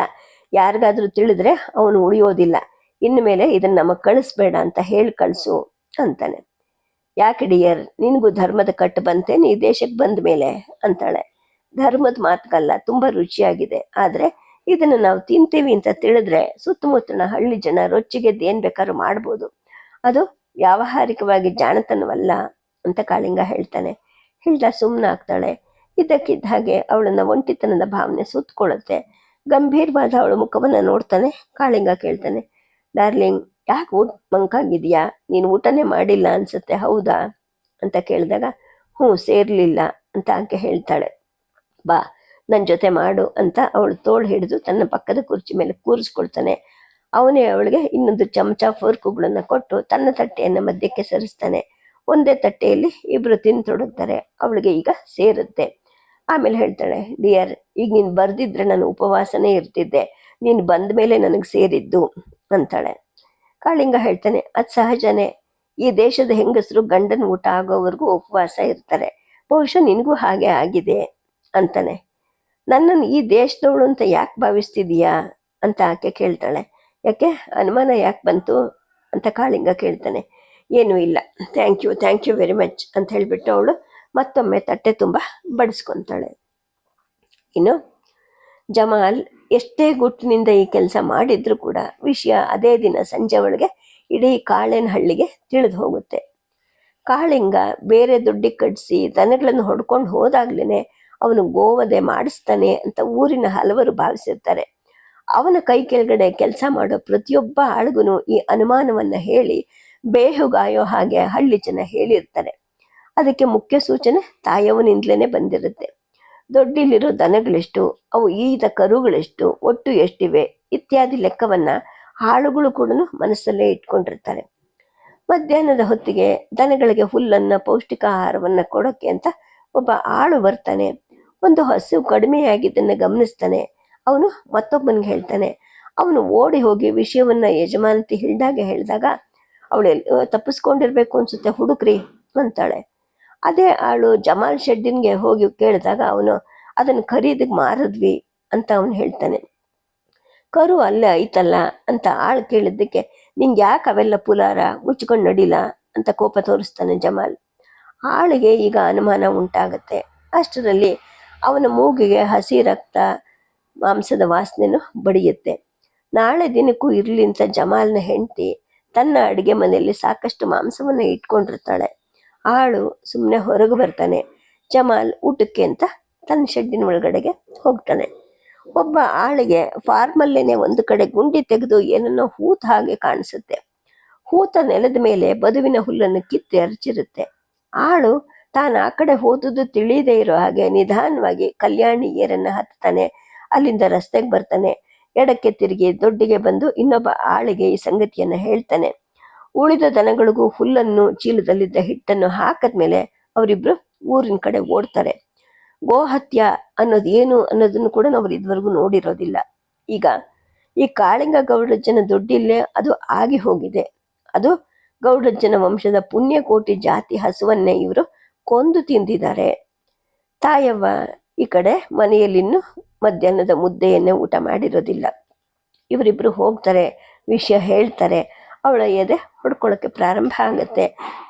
ಯಾರಿಗಾದ್ರೂ ತಿಳಿದ್ರೆ ಅವನು ಉಳಿಯೋದಿಲ್ಲ. ಇನ್ನು ಮೇಲೆ ಇದನ್ನು ನಮಗೆ ಕಳಿಸ್ಬೇಡ ಅಂತ ಹೇಳಿ ಕಳಿಸು ಅಂತಾನೆ. ಯಾಕೆ ಡಿಯರ್, ನಿನಗೂ ಧರ್ಮದ ಕಟ್ಟು ಬಂತೇನು ಈ ದೇಶಕ್ಕೆ ಬಂದ ಮೇಲೆ ಅಂತಾಳೆ. ಧರ್ಮದ ಮಾತುಕಲ್ಲ, ತುಂಬ ರುಚಿಯಾಗಿದೆ. ಆದರೆ ಇದನ್ನು ನಾವು ತಿಂತೀವಿ ಅಂತ ತಿಳಿದ್ರೆ ಸುತ್ತಮುತ್ತಲಿನ ಹಳ್ಳಿ ಜನ ರೊಚ್ಚಿಗೆದ್ದೇನು ಬೇಕಾದ್ರೂ ಮಾಡ್ಬೋದು. ಅದು ವ್ಯಾವಹಾರಿಕವಾಗಿ ಜಾಣತನವಲ್ಲ ಅಂತ ಕಾಳಿಂಗ ಹೇಳ್ತಾನೆ. ಹಿಲ್ಡಾ ಸುಮ್ಮನಾಗ್ತಾಳೆ. ಇದ್ದಕ್ಕಿದ್ದ ಹಾಗೆ ಅವಳನ್ನು ಒಂಟಿತನದ ಭಾವನೆ ಸುತ್ತಕೊಳ್ಳುತ್ತೆ. ಗಂಭೀರವಾದ ಅವಳ ಮುಖವನ್ನು ನೋಡ್ತಾನೆ. ಕಾಳಿಂಗ ಕೇಳ್ತಾನೆ, ಡಾರ್ಲಿಂಗ್, ಯಾಕೆ ಮಂಕಾಗಿದೆಯಾ? ನೀನು ಊಟನೇ ಮಾಡಿಲ್ಲ ಅನ್ಸುತ್ತೆ, ಹೌದಾ ಅಂತ ಕೇಳಿದಾಗ, ಹ್ಞೂ, ಸೇರಲಿಲ್ಲ ಅಂತ ಆಕೆ ಹೇಳ್ತಾಳೆ. ಬಾ, ನನ್ನ ಜೊತೆ ಮಾಡು ಅಂತ ಅವಳು ತೋಳು ಹಿಡಿದು ತನ್ನ ಪಕ್ಕದ ಕುರ್ಚಿ ಮೇಲೆ ಕೂರಿಸ್ಕೊಳ್ತಾನೆ. ಅವನೇ ಅವಳಿಗೆ 2 ಚಮಚ ಫೋರ್ಕುಗಳನ್ನು ಕೊಟ್ಟು ತನ್ನ ತಟ್ಟೆಯನ್ನು ಮಧ್ಯಕ್ಕೆ ಸರಿಸ್ತಾನೆ. ಒಂದೇ ತಟ್ಟೆಯಲ್ಲಿ ಇಬ್ಬರು ತಿಂತೊಡಗ್ತಾರೆ. ಅವಳಿಗೆ ಈಗ ಸೇರುತ್ತೆ. ಆಮೇಲೆ ಹೇಳ್ತಾಳೆ, ಡಿಯರ್, ಈಗ ನೀನು ಬರ್ದಿದ್ರೆ ನಾನು ಉಪವಾಸನೇ ಇರ್ತಿದ್ದೆ, ನೀನು ಬಂದ ಮೇಲೆ ನನಗೆ ಸೇರಿದ್ದು ಅಂತಾಳೆ. ಕಾಳಿಂಗ ಹೇಳ್ತಾನೆ, ಅದು ಸಹಜನೇ. ಈ ದೇಶದ ಹೆಂಗಸರು ಗಂಡನ ಊಟ ಆಗೋವರೆಗೂ ಉಪವಾಸ ಇರ್ತಾರೆ. ಬಹುಶಃ ನಿನಗೂ ಹಾಗೆ ಆಗಿದೆ ಅಂತಾನೆ. ನನ್ನನ್ನು ಈ ದೇಶದವಳು ಅಂತ ಯಾಕೆ ಭಾವಿಸ್ತಿದೀಯಾ ಅಂತ ಆಕೆ ಕೇಳ್ತಾಳೆ. ಯಾಕೆ, ಅನುಮಾನ ಯಾಕೆ ಬಂತು ಅಂತ ಕಾಳಿಂಗ ಕೇಳ್ತಾನೆ. ಏನೂ ಇಲ್ಲ, ಥ್ಯಾಂಕ್ ಯು ವೆರಿ ಮಚ್ ಅಂತ ಹೇಳಿಬಿಟ್ಟು ಅವಳು ಮತ್ತೊಮ್ಮೆ ತಟ್ಟೆ ತುಂಬ ಬಡಿಸ್ಕೊತಾಳೆ. ಇನ್ನು ಜಮಾಲ್ ಎಷ್ಟೇ ಗುಟ್ಟಿನಿಂದ ಈ ಕೆಲಸ ಮಾಡಿದ್ರು ಕೂಡ ವಿಷಯ ಅದೇ ದಿನ ಸಂಜೆ ಒಳಗೆ ಇಡೀ ಕಾಳೇನಹಳ್ಳಿಗೆ ತಿಳಿದು ಹೋಗುತ್ತೆ. ಕಾಳಿಂಗ ಬೇರೆ ದುಡ್ಡಿಗೆ ಕಟ್ಟಿಸಿ ದನಗಳನ್ನು ಹೊಡ್ಕೊಂಡು ಹೋದಾಗ್ಲೇನೆ ಅವನು ಗೋವಧೆ ಮಾಡಿಸ್ತಾನೆ ಅಂತ ಊರಿನ ಹಲವರು ಭಾವಿಸಿರ್ತಾರೆ. ಅವನ ಕೈ ಕೆಳಗಡೆ ಕೆಲಸ ಮಾಡೋ ಪ್ರತಿಯೊಬ್ಬ ಆಳ್ಗೂ ಈ ಅನುಮಾನವನ್ನ ಹೇಳಿ ಬೇಹುಗಾಯೋ ಹಾಗೆ ಹಳ್ಳಿ ಜನ ಹೇಳಿರ್ತಾರೆ. ಅದಕ್ಕೆ ಮುಖ್ಯ ಸೂಚನೆ ತಾಯವನಿಂದಲೇ ಬಂದಿರುತ್ತೆ. ದೊಡ್ಡಿಲಿರೋ ದನಗಳೆಷ್ಟು, ಅವು ಈದ ಕರುಗಳೆಷ್ಟು, ಒಟ್ಟು ಎಷ್ಟಿವೆ ಇತ್ಯಾದಿ ಲೆಕ್ಕವನ್ನ ಆಳುಗಳು ಕೂಡ ಮನಸ್ಸಲ್ಲೇ ಇಟ್ಕೊಂಡಿರ್ತಾರೆ. ಮಧ್ಯಾಹ್ನದ ಹೊತ್ತಿಗೆ ದನಗಳಿಗೆ ಹುಲ್ಲನ್ನ ಪೌಷ್ಟಿಕ ಆಹಾರವನ್ನ ಕೊಡೋಕೆ ಅಂತ ಒಬ್ಬ ಆಳು ಬರ್ತಾನೆ. ಒಂದು ಹಸು ಕಡಿಮೆಯಾಗಿದ್ದನ್ನು ಗಮನಿಸ್ತಾನೆ. ಅವನು ಮತ್ತೊಬ್ಬನಿಗೆ ಹೇಳ್ತಾನೆ. ಅವನು ಓಡಿ ಹೋಗಿ ವಿಷಯವನ್ನ ಯಜಮಾನತಿ ಹಿಲ್ಡಾಗೆ ಹೇಳಿದಾಗ ಅವಳು ತಪ್ಪಿಸ್ಕೊಂಡಿರ್ಬೇಕು ಅನ್ಸುತ್ತೆ, ಹುಡುಕ್ರಿ ಅಂತಾಳೆ. ಅದೇ ಆಳು ಜಮಾಲ್ ಶೆಡ್ಡಿನ್ಗೆ ಹೋಗಿ ಕೇಳಿದಾಗ ಅವನು ಅದನ್ನು ಖರೀದಿಗೆ ಮಾರಿದ್ವಿ ಅಂತ ಅವನು ಹೇಳ್ತಾನೆ. ಕರು ಅಲ್ಲೇ ಐತಲ್ಲ ಅಂತ ಆಳು ಕೇಳಿದ್ದಕ್ಕೆ ನಿಂಗೆ ಯಾಕೆ ಅವೆಲ್ಲ ಪುಲಾರ ಮುಚ್ಕೊಂಡು ನಡಿಲ್ಲ ಅಂತ ಕೋಪ ತೋರಿಸ್ತಾನೆ ಜಮಾಲ್. ಆಳಿಗೆ ಈಗ ಅನುಮಾನ ಉಂಟಾಗತ್ತೆ. ಅಷ್ಟರಲ್ಲಿ ಅವನ ಮೂಗಿಗೆ ಹಸಿ ರಕ್ತ ಮಾಂಸದ ವಾಸನೆನೂ ಬಡಿಯುತ್ತೆ. ನಾಳೆ ದಿನಕ್ಕೂ ಇರಲಿ ಅಂತ ಜಮಾಲ್ನ ಹೆಂಡತಿ ತನ್ನ ಅಡುಗೆ ಮನೆಯಲ್ಲಿ ಸಾಕಷ್ಟು ಮಾಂಸವನ್ನು ಇಟ್ಕೊಂಡಿರ್ತಾಳೆ. ಆಳು ಸುಮ್ಮನೆ ಹೊರಗೆ ಬರ್ತಾನೆ. ಜಮಾಲ್ ಊಟಕ್ಕೆ ಅಂತ ತನ್ನ ಶೆಡ್ಡಿನ ಒಳಗಡೆಗೆ ಹೋಗ್ತಾನೆ. ಒಬ್ಬ ಆಳಿಗೆ ಫಾರ್ಮಲ್ಲೇನೆ ಒಂದು ಕಡೆ ಗುಂಡಿ ತೆಗೆದು ಏನನ್ನೋ ಹೂತ ಹಾಗೆ ಕಾಣಿಸುತ್ತೆ. ಹೂತ ನೆಲದ ಮೇಲೆ ಬದುವಿನ ಹುಲ್ಲನ್ನು ಕಿತ್ತು ಎರಚಿರುತ್ತೆ. ಆಳು ತಾನು ಆ ಕಡೆ ಹೋದುದು ತಿಳಿಯದೇ ಇರೋ ಹಾಗೆ ನಿಧಾನವಾಗಿ ಕಲ್ಯಾಣಿ ಏರನ್ನ ಹತ್ತಾನೆ. ಅಲ್ಲಿಂದ ರಸ್ತೆಗೆ ಬರ್ತಾನೆ. ಎಡಕ್ಕೆ ತಿರುಗಿ ದೊಡ್ಡಿಗೆ ಬಂದು ಇನ್ನೊಬ್ಬ ಆಳಿಗೆ ಈ ಸಂಗತಿಯನ್ನ ಹೇಳ್ತಾನೆ. ಉಳಿದ ದನಗಳಿಗೂ ಹುಲ್ಲನ್ನು ಚೀಲದಲ್ಲಿದ್ದ ಹಿಟ್ಟನ್ನು ಹಾಕದ್ಮೇಲೆ ಅವರಿಬ್ರು ಊರಿನ ಕಡೆ ಓಡ್ತಾರೆ. ಗೋಹತ್ಯ ಅನ್ನೋದು ಏನು ಅನ್ನೋದನ್ನು ಕೂಡ ನಾವು ಇದುವರೆಗೂ ನೋಡಿರೋದಿಲ್ಲ. ಈಗ ಈ ಕಾಳಿಂಗ ಗೌಡಜ್ಜನ ದುಡ್ಡಿಲ್ಲೇ ಅದು ಆಗಿ ಹೋಗಿದೆ. ಅದು ಗೌಡಜ್ಜನ ವಂಶದ ಪುಣ್ಯಕೋಟಿ ಜಾತಿ ಹಸುವನ್ನೇ ಇವರು ಕೊಂದು ತಿಂದಿದ್ದಾರೆ. ತಾಯವ್ವ ಈ ಕಡೆ ಮನೆಯಲ್ಲಿನ್ನೂ ಮಧ್ಯಾಹ್ನದ ಮುದ್ದೆಯನ್ನೇ ಊಟ ಮಾಡಿರೋದಿಲ್ಲ. ಇವರಿಬ್ರು ಹೋಗ್ತಾರೆ, ವಿಷಯ ಹೇಳ್ತಾರೆ. ಅವಳ ಎದೆ ಹೊಡ್ಕೊಳ್ಳೋಕೆ ಪ್ರಾರಂಭ ಆಗತ್ತೆ.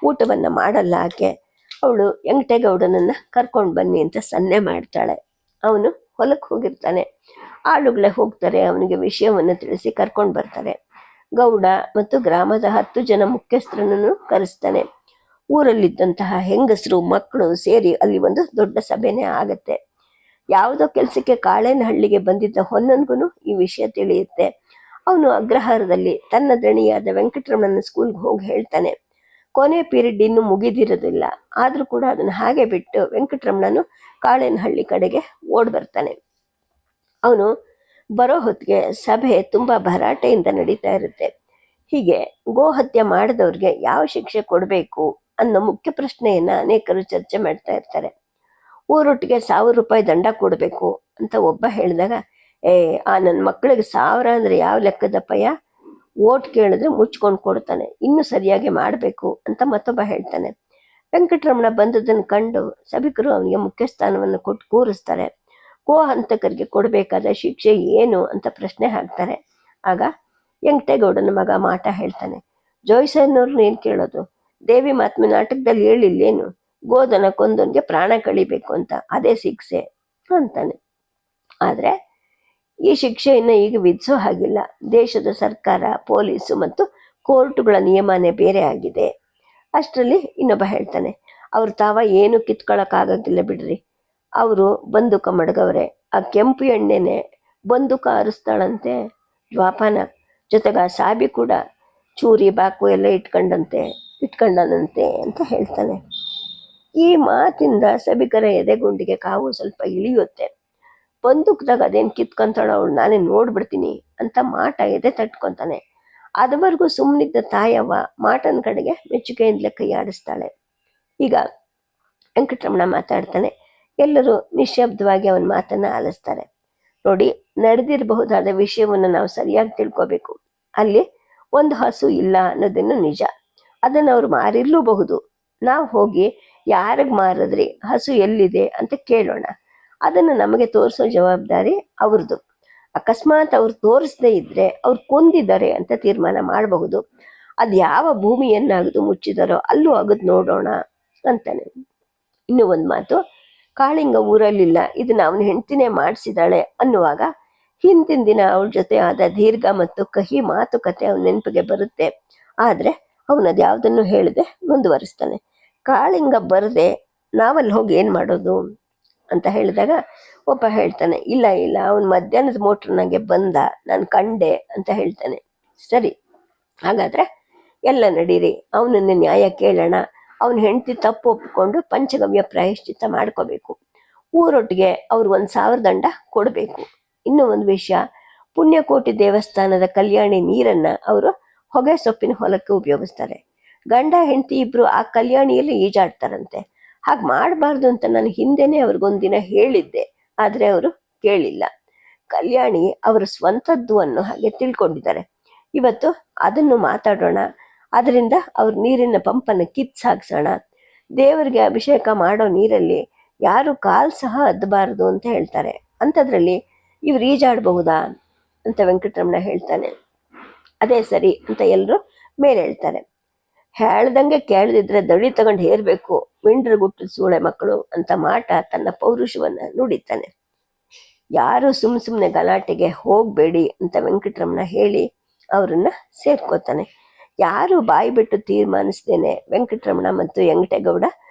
ಊಟವನ್ನ ಮಾಡಲ್ಲ ಆಕೆ. ಅವಳು ವೆಂಕಟೇಗೌಡನನ್ನ ಕರ್ಕೊಂಡು ಬನ್ನಿ ಅಂತ ಸನ್ನೆ ಮಾಡ್ತಾಳೆ. ಅವನು ಹೊಲಕ್ಕೆ ಹೋಗಿರ್ತಾನೆ. ಆಳುಗಳೇ ಹೋಗ್ತಾರೆ, ಅವನಿಗೆ ವಿಷಯವನ್ನು ತಿಳಿಸಿ ಕರ್ಕೊಂಡು ಬರ್ತಾರೆ. ಗೌಡ ಮತ್ತು ಗ್ರಾಮದ 10 ಜನ ಮುಖ್ಯಸ್ಥರನ್ನು ಕರೆಸ್ತಾನೆ. ಊರಲ್ಲಿದ್ದಂತಹ ಹೆಂಗಸರು ಮಕ್ಕಳು ಸೇರಿ ಅಲ್ಲಿ ಒಂದು ದೊಡ್ಡ ಸಭೆನೇ ಆಗತ್ತೆ. ಯಾವುದೋ ಕೆಲಸಕ್ಕೆ ಕಾಳೇನಹಳ್ಳಿಗೆ ಬಂದಿದ್ದ ಹೊನ್ನನ್ಗೂ ಈ ವಿಷಯ ತಿಳಿಯುತ್ತೆ. ಅವನು ಅಗ್ರಹಾರದಲ್ಲಿ ತನ್ನ ದಣಿಯಾದ ವೆಂಕಟರಮಣನ ಸ್ಕೂಲ್ಗೆ ಹೋಗಿ ಹೇಳ್ತಾನೆ. ಕೊನೆ ಪೀರಿಯಡ್ ಇನ್ನೂ ಮುಗಿದಿರೋದಿಲ್ಲ. ಆದ್ರೂ ಕೂಡ ಅದನ್ನು ಹಾಗೆ ಬಿಟ್ಟು ವೆಂಕಟರಮಣನು ಕಾಳೇನಹಳ್ಳಿ ಕಡೆಗೆ ಓಡ್ ಬರ್ತಾನೆ. ಅವನು ಬರೋ ಹೊತ್ತಿಗೆ ಸಭೆ ತುಂಬಾ ಭರಾಟೆಯಿಂದ ನಡೀತಾ ಇರುತ್ತೆ. ಹೀಗೆ ಗೋಹತ್ಯೆ ಮಾಡಿದವ್ರಿಗೆ ಯಾವ ಶಿಕ್ಷೆ ಕೊಡಬೇಕು ಅನ್ನೋ ಮುಖ್ಯ ಪ್ರಶ್ನೆಯನ್ನ ಅನೇಕರು ಚರ್ಚೆ ಮಾಡ್ತಾ ಇರ್ತಾರೆ. ಊರೊಟ್ಟಿಗೆ 1000 ರೂಪಾಯಿ ದಂಡ ಕೊಡಬೇಕು ಅಂತ ಒಬ್ಬ ಹೇಳಿದಾಗ, ನನ್ನ ಮಕ್ಕಳಿಗೆ 1000 ಅಂದ್ರೆ ಯಾವ ಲೆಕ್ಕದಪ್ಪಯ್ಯ, ಓಟ್ ಕೇಳಿದ್ರೆ ಮುಚ್ಕೊಂಡು ಕೊಡ್ತಾನೆ, ಇನ್ನು ಸರಿಯಾಗಿ ಮಾಡಬೇಕು ಅಂತ ಮತ್ತೊಬ್ಬ ಹೇಳ್ತಾನೆ. ವೆಂಕಟರಮಣ ಬಂದದನ್ನು ಕಂಡು ಸಭಿಕರು ಅವನಿಗೆ ಮುಖ್ಯ ಸ್ಥಾನವನ್ನು ಕೊಟ್ಟು ಕೂರಿಸ್ತಾರೆ. ಗೋ ಹಂತಕರಿಗೆ ಕೊಡಬೇಕಾದ ಶಿಕ್ಷೆ ಏನು ಅಂತ ಪ್ರಶ್ನೆ ಹಾಕ್ತಾರೆ. ಆಗ ವೆಂಕಟೇಗೌಡನ ಮಗ ಮಾಟ ಹೇಳ್ತಾನೆ, ಜೋಯ್ಸನ್ನವ್ರನ್ನ ಏನು ಕೇಳೋದು, ದೇವಿ ಮಹಾತ್ಮೆ ನಾಟಕದಲ್ಲಿ ಹೇಳಿಲ್ಲೇನು, ಗೋಧನ ಕೊಂದವನಿಗೆ ಪ್ರಾಣ ಕಳಿಬೇಕು ಅಂತ, ಅದೇ ಶಿಕ್ಷೆ ಅಂತಾನೆ. ಆದರೆ ಈ ಶಿಕ್ಷೆಯನ್ನು ಈಗ ವಿಧಿಸೋ ಹಾಗಿಲ್ಲ. ದೇಶದ ಸರ್ಕಾರ, ಪೊಲೀಸು ಮತ್ತು ಕೋರ್ಟುಗಳ ನಿಯಮನೇ ಬೇರೆ ಆಗಿದೆ. ಅಷ್ಟರಲ್ಲಿ ಇನ್ನೊಬ್ಬ ಹೇಳ್ತಾನೆ, ಅವ್ರು ತಾವ ಏನು ಕಿತ್ಕೊಳ್ಳೋಕ್ಕಾಗಂಗಿಲ್ಲ ಬಿಡ್ರಿ, ಅವರು ಬಂದೂಕ ಮಡಗವ್ರೆ, ಆ ಕೆಂಪು ಎಣ್ಣೆನೆ ಬಂದೂಕ ಹರಿಸ್ತಾಳಂತೆ ಜ್ವಾಪಾನ, ಜೊತೆಗೆ ಆ ಸಾಬಿ ಕೂಡ ಚೂರಿ ಬಾಕು ಎಲ್ಲ ಇಟ್ಕೊಂಡನಂತೆ ಅಂತ ಹೇಳ್ತಾನೆ. ಈ ಮಾತಿಂದ ಸಭಿಕರ ಎದೆಗುಂಡಿಗೆ ಕಾವು ಸ್ವಲ್ಪ ಇಳಿಯುತ್ತೆ. ಬಂದೂಕ್ದಾಗ ಅದೇನು ಕಿತ್ಕೊಂತಾಳ ಅವಳು, ನಾನೇ ನೋಡ್ಬಿಡ್ತೀನಿ ಅಂತ ಮಾಟ ಎದೆ ತಟ್ಕೊತಾನೆ. ಅದುವರೆಗೂ ಸುಮ್ಮನಿದ್ದ ತಾಯವ್ವ ಮಾಟನ ಕಡೆಗೆ ಮೆಚ್ಚುಗೆಯಿಂದಲೇ ಕೈ ಆಡಿಸ್ತಾಳೆ. ಈಗ ವೆಂಕಟರಮಣ ಮಾತಾಡ್ತಾನೆ. ಎಲ್ಲರೂ ನಿಶ್ಶಬ್ದವಾಗಿ ಅವನ ಮಾತನ್ನ ಆಲಿಸ್ತಾರೆ. ನೋಡಿ, ನಡೆದಿರಬಹುದಾದ ವಿಷಯವನ್ನು ನಾವು ಸರಿಯಾಗಿ ತಿಳ್ಕೋಬೇಕು. ಅಲ್ಲಿ ಒಂದು ಹಸು ಇಲ್ಲ ಅನ್ನೋದನ್ನು ನಿಜ. ಅದನ್ನು ಅವ್ರು ಮಾರಿರ್ಲೂಬಹುದು. ನಾವು ಹೋಗಿ ಯಾರಿಗೆ ಮಾರಿದ್ರಿ, ಹಸು ಎಲ್ಲಿದೆ ಅಂತ ಕೇಳೋಣ. ಅದನ್ನು ನಮಗೆ ತೋರಿಸೋ ಜವಾಬ್ದಾರಿ ಅವ್ರದ್ದು. ಅಕಸ್ಮಾತ್ ಅವ್ರು ತೋರಿಸದೇ ಇದ್ರೆ ಅವ್ರು ಕೊಂದಿದ್ದಾರೆ ಅಂತ ತೀರ್ಮಾನ ಮಾಡಬಹುದು. ಅದು ಯಾವ ಭೂಮಿಯನ್ನಾಗದು ಮುಚ್ಚಿದಾರೋ ಅಲ್ಲೂ ಅಗದು ನೋಡೋಣ ಅಂತಾನೆ. ಇನ್ನು ಒಂದು ಮಾತು, ಕಾಳಿಂಗ ಊರಲ್ಲಿಲ್ಲ, ಇದನ್ನ ಅವನ ಹೆಂಡತಿನೇ ಮಾಡಿಸಿದಾಳೆ ಅನ್ನುವಾಗ ಹಿಂದಿನ ದಿನ ಅವಳ ಜೊತೆ ಆದ ದೀರ್ಘ ಮತ್ತು ಕಹಿ ಮಾತುಕತೆ ಅವನ ನೆನಪಿಗೆ ಬರುತ್ತೆ. ಆದ್ರೆ ಅವನದು ಯಾವುದನ್ನು ಹೇಳದೆ ಮುಂದುವರಿಸ್ತಾನೆ. ಕಾಳಿಂಗ ಬರದೆ ನಾವಲ್ಲಿ ಹೋಗಿ ಏನ್ ಮಾಡೋದು ಅಂತ ಹೇಳಿದಾಗ ಒಬ್ಬ ಹೇಳ್ತಾನೆ, ಇಲ್ಲ ಇಲ್ಲ, ಅವನ್ ಮಧ್ಯಾಹ್ನದ ಮೋಟ್ರ್ನಾಗೆ ಬಂದ, ನಾನು ಕಂಡೆ ಅಂತ ಹೇಳ್ತಾನೆ. ಸರಿ, ಹಾಗಾದ್ರೆ ಎಲ್ಲ ನಡೀರಿ, ಅವನನ್ನು ನ್ಯಾಯ ಕೇಳೋಣ. ಅವನ ಹೆಂಡತಿ ತಪ್ಪು ಒಪ್ಪಿಕೊಂಡು ಪಂಚಗವ್ಯ ಪ್ರಾಯಶ್ಚಿತ್ತ ಮಾಡ್ಕೋಬೇಕು. ಊರೊಟ್ಟಿಗೆ ಅವ್ರು 1,000 ದಂಡ ಕೊಡಬೇಕು. ಇನ್ನೂ ಒಂದು ವಿಷಯ, ಪುಣ್ಯಕೋಟಿ ದೇವಸ್ಥಾನದ ಕಲ್ಯಾಣಿ ನೀರನ್ನ ಅವರು ಹೊಗೆ ಸೊಪ್ಪಿನ ಹೊಲಕ್ಕೆ ಉಪಯೋಗಿಸ್ತಾರೆ. ಗಂಡ ಹೆಂಡತಿ ಇಬ್ರು ಆ ಕಲ್ಯಾಣಿಯಲ್ಲಿ ಈಜಾಡ್ತಾರಂತೆ. ಹಾಗೆ ಮಾಡಬಾರ್ದು ಅಂತ ನಾನು ಹಿಂದೆನೆ ಅವ್ರಿಗೊಂದಿನ ಹೇಳಿದ್ದೆ, ಆದ್ರೆ ಅವರು ಕೇಳಿಲ್ಲ. ಕಲ್ಯಾಣಿ ಅವರ ಸ್ವಂತದ್ದು ಅನ್ನೋ ಹಾಗೆ ತಿಳ್ಕೊಂಡಿದ್ದಾರೆ. ಇವತ್ತು ಅದನ್ನು ಮಾತಾಡೋಣ. ಅದರಿಂದ ಅವ್ರ ನೀರಿನ ಪಂಪನ್ನು ಕಿತ್ಸಾಕ್ಸೋಣ. ದೇವರಿಗೆ ಅಭಿಷೇಕ ಮಾಡೋ ನೀರಲ್ಲಿ ಯಾರು ಕಾಲ್ ಸಹ ಅದ್ದಬಾರದು ಅಂತ ಹೇಳ್ತಾರೆ. ಅಂಥದ್ರಲ್ಲಿ ಇವ್ರು ಈಜಾಡಬಹುದಾ ಅಂತ ವೆಂಕಟರಮಣ ಹೇಳ್ತಾನೆ. ಅದೇ ಸರಿ ಅಂತ ಎಲ್ಲರೂ ಮೇಲೆ ಹೇಳ್ತಾರೆ. ಹೇಳ್ದಂಗೆ ಕೇಳದಿದ್ರೆ ದಡಿ ತಗೊಂಡು ಹೇರ್ಬೇಕು, ಮಿಂಡ್ರಗುಟ್ಟದ ಸೂಳೆ ಮಕ್ಕಳು ಅಂತ ಮಾಟ ತನ್ನ ಪೌರುಷವನ್ನ ನುಡಿತಾನೆ. ಯಾರು ಸುಮ್ಮನೆ ಗಲಾಟೆಗೆ ಹೋಗ್ಬೇಡಿ ಅಂತ ವೆಂಕಟರಮಣ ಹೇಳಿ ಅವರನ್ನ ಸೇರ್ಕೋತಾನೆ. ಯಾರು ಬಾಯಿ ಬಿಟ್ಟು ತೀರ್ಮಾನಿಸ್ದೇನೆ ವೆಂಕಟರಮಣ ಮತ್ತು ವೆಂಕಟೇಗೌಡ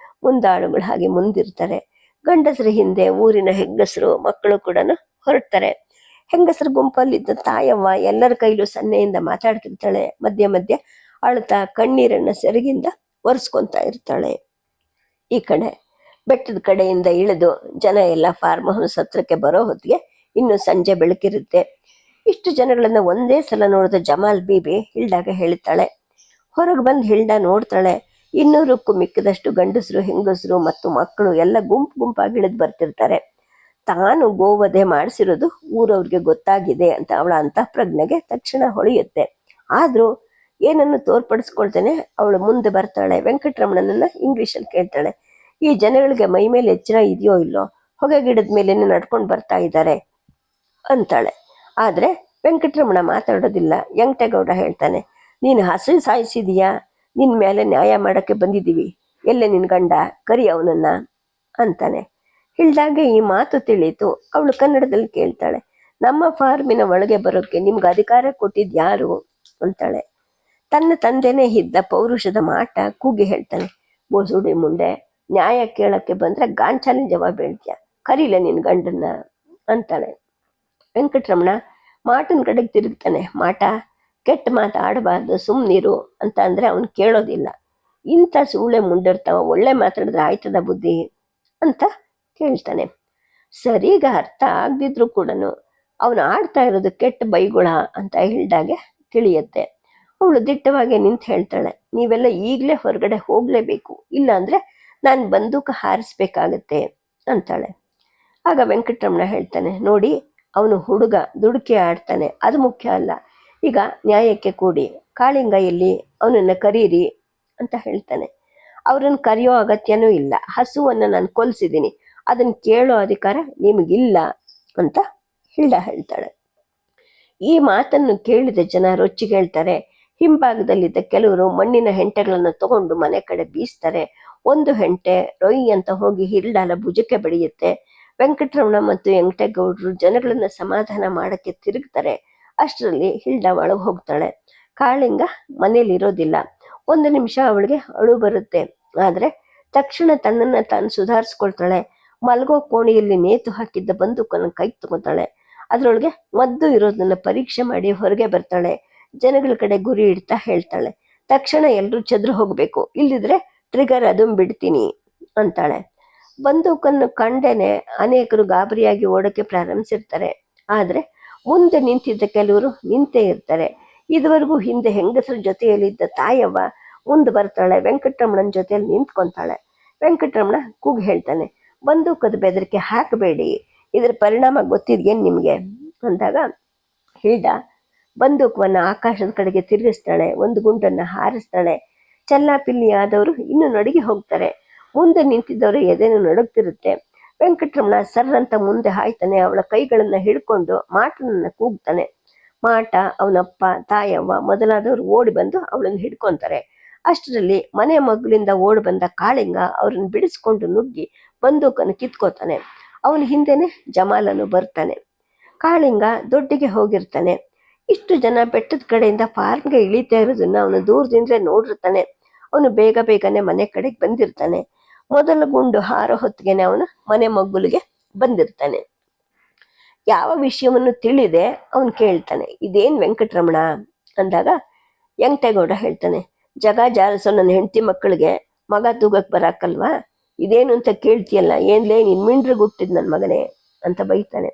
ಮುಂದಾಳುಗಳು ಹಾಗೆ ಮುಂದಿರ್ತಾರೆ. ಗಂಡಸರ ಹಿಂದೆ ಊರಿನ ಹೆಂಗಸರು ಮಕ್ಕಳು ಕೂಡ ಹೊರಡ್ತಾರೆ. ಹೆಂಗಸರ ಗುಂಪಲ್ಲಿದ್ದ ತಾಯವ್ವ ಎಲ್ಲರ ಕೈಲೂ ಸನ್ನೆಯಿಂದ ಮಾತಾಡ್ತಿರ್ತಾಳೆ. ಮಧ್ಯೆ ಮಧ್ಯೆ ಅಳ್ತಾ ಕಣ್ಣೀರನ್ನ ಸೆರಗಿಂದ ಒರೆಸ್ಕೊಂತ ಇರ್ತಾಳೆ. ಈ ಕಡೆ ಬೆಟ್ಟದ ಕಡೆಯಿಂದ ಇಳಿದು ಜನ ಎಲ್ಲ ಫಾರ್ಮ್ ಹೌಸ್ ಹತ್ರಕ್ಕೆ ಬರೋ ಹೊತ್ತಿಗೆ ಇನ್ನು ಸಂಜೆ ಬೆಳಕಿರುತ್ತೆ. ಇಷ್ಟು ಜನಗಳನ್ನ ಒಂದೇ ಸಲ ನೋಡಿದ ಜಮಾಲ್ ಬೀಬಿ ಹಿಲ್ಡಾಗ ಹೇಳ್ತಾಳೆ. ಹೊರಗೆ ಬಂದು ಹಿಲ್ಡಾ ನೋಡ್ತಾಳೆ. 200ಕ್ಕೂ ಮಿಕ್ಕಿದಷ್ಟು ಗಂಡಸರು ಹೆಂಗಸರು ಮತ್ತು ಮಕ್ಕಳು ಎಲ್ಲ ಗುಂಪಾಗಿ ಇಳಿದು ಬರ್ತಿರ್ತಾರೆ. ತಾನು ಗೋವಧೆ ಮಾಡಿಸಿರೋದು ಊರವ್ರಿಗೆ ಗೊತ್ತಾಗಿದೆ ಅಂತ ಅವಳ ಅಂತಃಪ್ರಜ್ಞೆಗೆ ತಕ್ಷಣ ಹೊಳೆಯುತ್ತೆ. ಆದ್ರೂ ಏನನ್ನು ತೋರ್ಪಡಿಸ್ಕೊಳ್ತೇನೆ ಅವಳು ಮುಂದೆ ಬರ್ತಾಳೆ. ವೆಂಕಟರಮಣನನ್ನ ಇಂಗ್ಲಿಷಲ್ಲಿ ಕೇಳ್ತಾಳೆ, ಈ ಜನಗಳಿಗೆ ಮೈ ಮೇಲೆ ಎಚ್ಚರ ಇದೆಯೋ ಇಲ್ಲೋ, ಹೊಗೆ ಗಿಡದ ಮೇಲೇನೆ ನಡ್ಕೊಂಡು ಬರ್ತಾ ಇದ್ದಾರೆ ಅಂತಾಳೆ. ಆದ್ರೆ ವೆಂಕಟರಮಣ ಮಾತಾಡೋದಿಲ್ಲ. ವೆಂಕಟೇಗೌಡ ಹೇಳ್ತಾನೆ, ನೀನು ಹಸಿರು ಸಾಯಿಸಿದೀಯಾ, ನಿನ್ ಮೇಲೆ ನ್ಯಾಯ ಮಾಡಕ್ಕೆ ಬಂದಿದ್ದೀವಿ, ಎಲ್ಲೇ ನಿನ್ ಗಂಡ, ಕರಿ ಅವನನ್ನ ಅಂತಾನೆ. ಹಿಲ್ಡಾಗೆ ಈ ಮಾತು ತಿಳಿಯಿತು. ಅವಳು ಕನ್ನಡದಲ್ಲಿ ಕೇಳ್ತಾಳೆ, ನಮ್ಮ ಫಾರ್ಮಿನ ಒಳಗೆ ಬರೋಕ್ಕೆ ನಿಮ್ಗೆ ಅಧಿಕಾರ ಕೊಟ್ಟಿದ್ ಯಾರು ಅಂತಾಳೆ. ತನ್ನ ತಂದೆನೇ ಇದ್ದ ಪೌರುಷದ ಮಾಟ ಕೂಗಿ ಹೇಳ್ತಾನೆ, ಬೋಸುಡಿ ಮುಂದೆ, ನ್ಯಾಯ ಕೇಳಕ್ಕೆ ಬಂದ್ರೆ ಗಾಂಚಾಲಿ ಜವಾಬ್ ಹೇಳ್ತೀಯ, ಕರೀಲ ನಿನ್ ಗಂಡನ್ನ ಅಂತಾಳೆ. ವೆಂಕಟರಮಣ ಮಾಟನ ಕಡೆಗೆ ತಿರುಗ್ತಾನೆ. ಮಾಟ, ಕೆಟ್ಟ ಮಾತು ಆಡಬಾರ್ದು, ಸುಮ್ನಿರು ಅಂತ ಅಂದ್ರೆ ಅವನು ಕೇಳೋದಿಲ್ಲ. ಇಂಥ ಸೂಳೆ ಮುಂಡಿರ್ತಾವ, ಒಳ್ಳೆ ಮಾತಾಡಿದ್ರೆ ಆಯ್ತದ ಬುದ್ಧಿ ಅಂತ ಕೇಳ್ತಾನೆ. ಸರಿಗ ಅರ್ಥ ಆಗದಿದ್ರು ಕೂಡ ಅವನು ಆಡ್ತಾ ಇರೋದು ಕೆಟ್ಟ ಬೈಗುಳ ಅಂತ ಹಿಲ್ಡಾಗೆ ತಿಳಿಯುತ್ತೆ. ಅವಳು ದಿಟ್ಟವಾಗಿ ನಿಂತು ಹೇಳ್ತಾಳೆ, ನೀವೆಲ್ಲ ಈಗಲೇ ಹೊರಗಡೆ ಹೋಗ್ಲೇಬೇಕು, ಇಲ್ಲ ಅಂದ್ರೆ ನಾನು ಬಂದೂಕ ಹಾರಿಸ್ಬೇಕಾಗತ್ತೆ ಅಂತಾಳೆ. ಆಗ ವೆಂಕಟರಮಣ ಹೇಳ್ತಾನೆ, ನೋಡಿ ಅವನು ಹುಡುಗ, ದುಡುಕಿ ಆಡ್ತಾನೆ, ಅದು ಮುಖ್ಯ ಅಲ್ಲ. ಈಗ ನ್ಯಾಯಕ್ಕೆ ಕೂಡಿ, ಕಾಳಿಂಗ ಎಲ್ಲಿ, ಅವನನ್ನ ಕರೀರಿ ಅಂತ ಹೇಳ್ತಾನೆ. ಅವ್ರನ್ನ ಕರೆಯೋ ಅಗತ್ಯನೂ ಇಲ್ಲ, ಹಸುವನ್ನು ನಾನು ಕೊಲ್ಸಿದ್ದೀನಿ, ಅದನ್ನ ಕೇಳೋ ಅಧಿಕಾರ ನಿಮಗಿಲ್ಲ ಅಂತ ಹಿಲ್ಡಾ ಹೇಳ್ತಾಳೆ. ಈ ಮಾತನ್ನು ಕೇಳಿದ ಜನ ರೊಚ್ಚಿಗೆ ಹೇಳ್ತಾರೆ. ಹಿಂಭಾಗದಲ್ಲಿದ್ದ ಕೆಲವರು ಮಣ್ಣಿನ ಹೆಂಟೆಗಳನ್ನು ತಗೊಂಡು ಮನೆ ಕಡೆ ಬೀಸ್ತಾರೆ. ಒಂದು ಹೆಂಟೆ ರೊಯ್ ಅಂತ ಹೋಗಿ ಹಿಲ್ಡಾಲ ಭುಜಕ್ಕೆ ಬೆಳೆಯುತ್ತೆ. ವೆಂಕಟರಮಣ ಮತ್ತು ವೆಂಕಟೇಗೌಡರು ಜನಗಳನ್ನ ಸಮಾಧಾನ ಮಾಡಕ್ಕೆ ತಿರುಗ್ತಾರೆ. ಅಷ್ಟರಲ್ಲಿ ಹಿಲ್ಡಾ ಒಳಗೆ ಹೋಗ್ತಾಳೆ. ಕಾಳಿಂಗ ಮನೇಲಿ ಇರೋದಿಲ್ಲ. 1 ನಿಮಿಷ ಅವಳಿಗೆ ಅಳು ಬರುತ್ತೆ. ಆದ್ರೆ ತಕ್ಷಣ ತನ್ನನ್ನ ತಾನು ಸುಧಾರಿಸ್ಕೊಳ್ತಾಳೆ. ಮಲ್ಗೋ ಕೋಣೆಯಲ್ಲಿ ನೇತು ಹಾಕಿದ್ದ ಬಂದೂಕನ್ನು ಕೈ ತಗೋತಾಳೆ. ಅದ್ರೊಳಗೆ ಮದ್ದು ಇರೋದನ್ನ ಪರೀಕ್ಷೆ ಮಾಡಿ ಹೊರಗೆ ಬರ್ತಾಳೆ. ಜನಗಳ ಕಡೆ ಗುರಿ ಇಡ್ತಾ ಹೇಳ್ತಾಳೆ, ತಕ್ಷಣ ಎಲ್ರೂ ಚದುರು ಹೋಗ್ಬೇಕು, ಇಲ್ಲಿದ್ರೆ ಟ್ರಿಗರ್ ಅದನ್ನು ಬಿಡ್ತೀನಿ ಅಂತಾಳೆ. ಬಂದೂಕನ್ನು ಕಂಡೇನೆ ಅನೇಕರು ಗಾಬರಿಯಾಗಿ ಓಡಕ್ಕೆ ಪ್ರಾರಂಭಿಸಿರ್ತಾರೆ. ಆದ್ರೆ ಮುಂದೆ ನಿಂತಿದ್ದ ಕೆಲವರು ನಿಂತೇ ಇರ್ತಾರೆ. ಇದುವರೆಗೂ ಹಿಂದೆ ಹೆಂಗಸರ ಜೊತೆಯಲ್ಲಿದ್ದ ತಾಯವ್ವ ಮುಂದೆ ಬರ್ತಾಳೆ. ವೆಂಕಟರಮಣನ ಜೊತೆಯಲ್ಲಿ ನಿಂತ್ಕೊಂತಾಳೆ. ವೆಂಕಟರಮಣ ಕೂಗಿ ಹೇಳ್ತಾನೆ, ಬಂದೂಕದ ಬೆದರಿಕೆ ಹಾಕಬೇಡಿ, ಇದ್ರ ಪರಿಣಾಮ ಗೊತ್ತಿದ್ಯೇನು ನಿಮ್ಗೆ ಅಂದಾಗ ಹಿಲ್ಡಾ ಬಂದೂಕವನ್ನ ಆಕಾಶದ ಕಡೆಗೆ ತಿರುಗಿಸ್ತಾಳೆ. ಒಂದು ಗುಂಡನ್ನ ಹಾರಿಸ್ತಾಳೆ. ಚಲ್ಲಾಪಿಲ್ಲಿ ಆದವರು ಇನ್ನು ನಡುಗಿ ಹೋಗ್ತಾರೆ. ಮುಂದೆ ನಿಂತಿದ್ದವರು ಎದೆನು ನಡುಗ್ತಿರುತ್ತೆ. ವೆಂಕಟರಮಣ ಸರ್ರಂತ ಮುಂದೆ ಹಾಯ್ತಾನೆ. ಅವಳ ಕೈಗಳನ್ನ ಹಿಡ್ಕೊಂಡು ಮಾಟನನ್ನ ಕೂಗ್ತಾನೆ. ಮಾಟ, ಅವನಪ್ಪ, ತಾಯವ್ವ ಮೊದಲಾದವರು ಓಡಿ ಬಂದು ಅವಳನ್ನು ಹಿಡ್ಕೊಂತಾರೆ. ಅಷ್ಟರಲ್ಲಿ ಮನೆ ಮಗ್ಲಿಂದ ಓಡಿ ಬಂದ ಕಾಳಿಂಗ ಅವ್ರನ್ನ ಬಿಡಿಸ್ಕೊಂಡು ನುಗ್ಗಿ ಬಂದೂಕನ್ನು ಕಿತ್ಕೋತಾನೆ. ಅವನ ಹಿಂದೆನೆ ಜಮಾಲನು ಬರ್ತಾನೆ. ಕಾಳಿಂಗ ದೊಡ್ಡಿಗೆ ಹೋಗಿರ್ತಾನೆ. ಇಷ್ಟು ಜನ ಬೆಟ್ಟದ ಕಡೆಯಿಂದ ಫಾರ್ಮ್ಗೆ ಇಳಿತಾ ಇರೋದನ್ನ ಅವನು ದೂರದಿಂದಲೇ ನೋಡಿರ್ತಾನೆ. ಅವನು ಬೇಗ ಬೇಗನೆ ಮನೆ ಕಡೆಗೆ ಬಂದಿರ್ತಾನೆ. ಮೊದಲ ಗುಂಡು ಹಾರೋ ಹೊತ್ತಿಗೆನೆ ಅವನು ಮನೆ ಮಗ್ಗುಲಿಗೆ ಬಂದಿರ್ತಾನೆ. ಯಾವ ವಿಷಯವನ್ನು ತಿಳಿದೆ ಅವನು ಕೇಳ್ತಾನೆ, ಇದೇನ್ ವೆಂಕಟರಮಣ ಅಂದಾಗ ವೆಂಕಟೇಗೌಡ ಹೇಳ್ತಾನೆ, ಜಗ ಜಾರಸೋ ನನ್ನ ಹೆಂಡತಿ ಮಕ್ಕಳಿಗೆ ಮಗ ತೂಗಕ್ ಬರಾಕಲ್ವಾ, ಇದೇನು ಅಂತ ಕೇಳ್ತೀಯಲ್ಲ, ಏನ್ಲೇ ನಿನ್ ಮಿಂಡ್ರಿಗೆ ಹುಟ್ಟಿದ್ ನನ್ನ ಮಗನೇ ಅಂತ ಬೈತಾನೆ.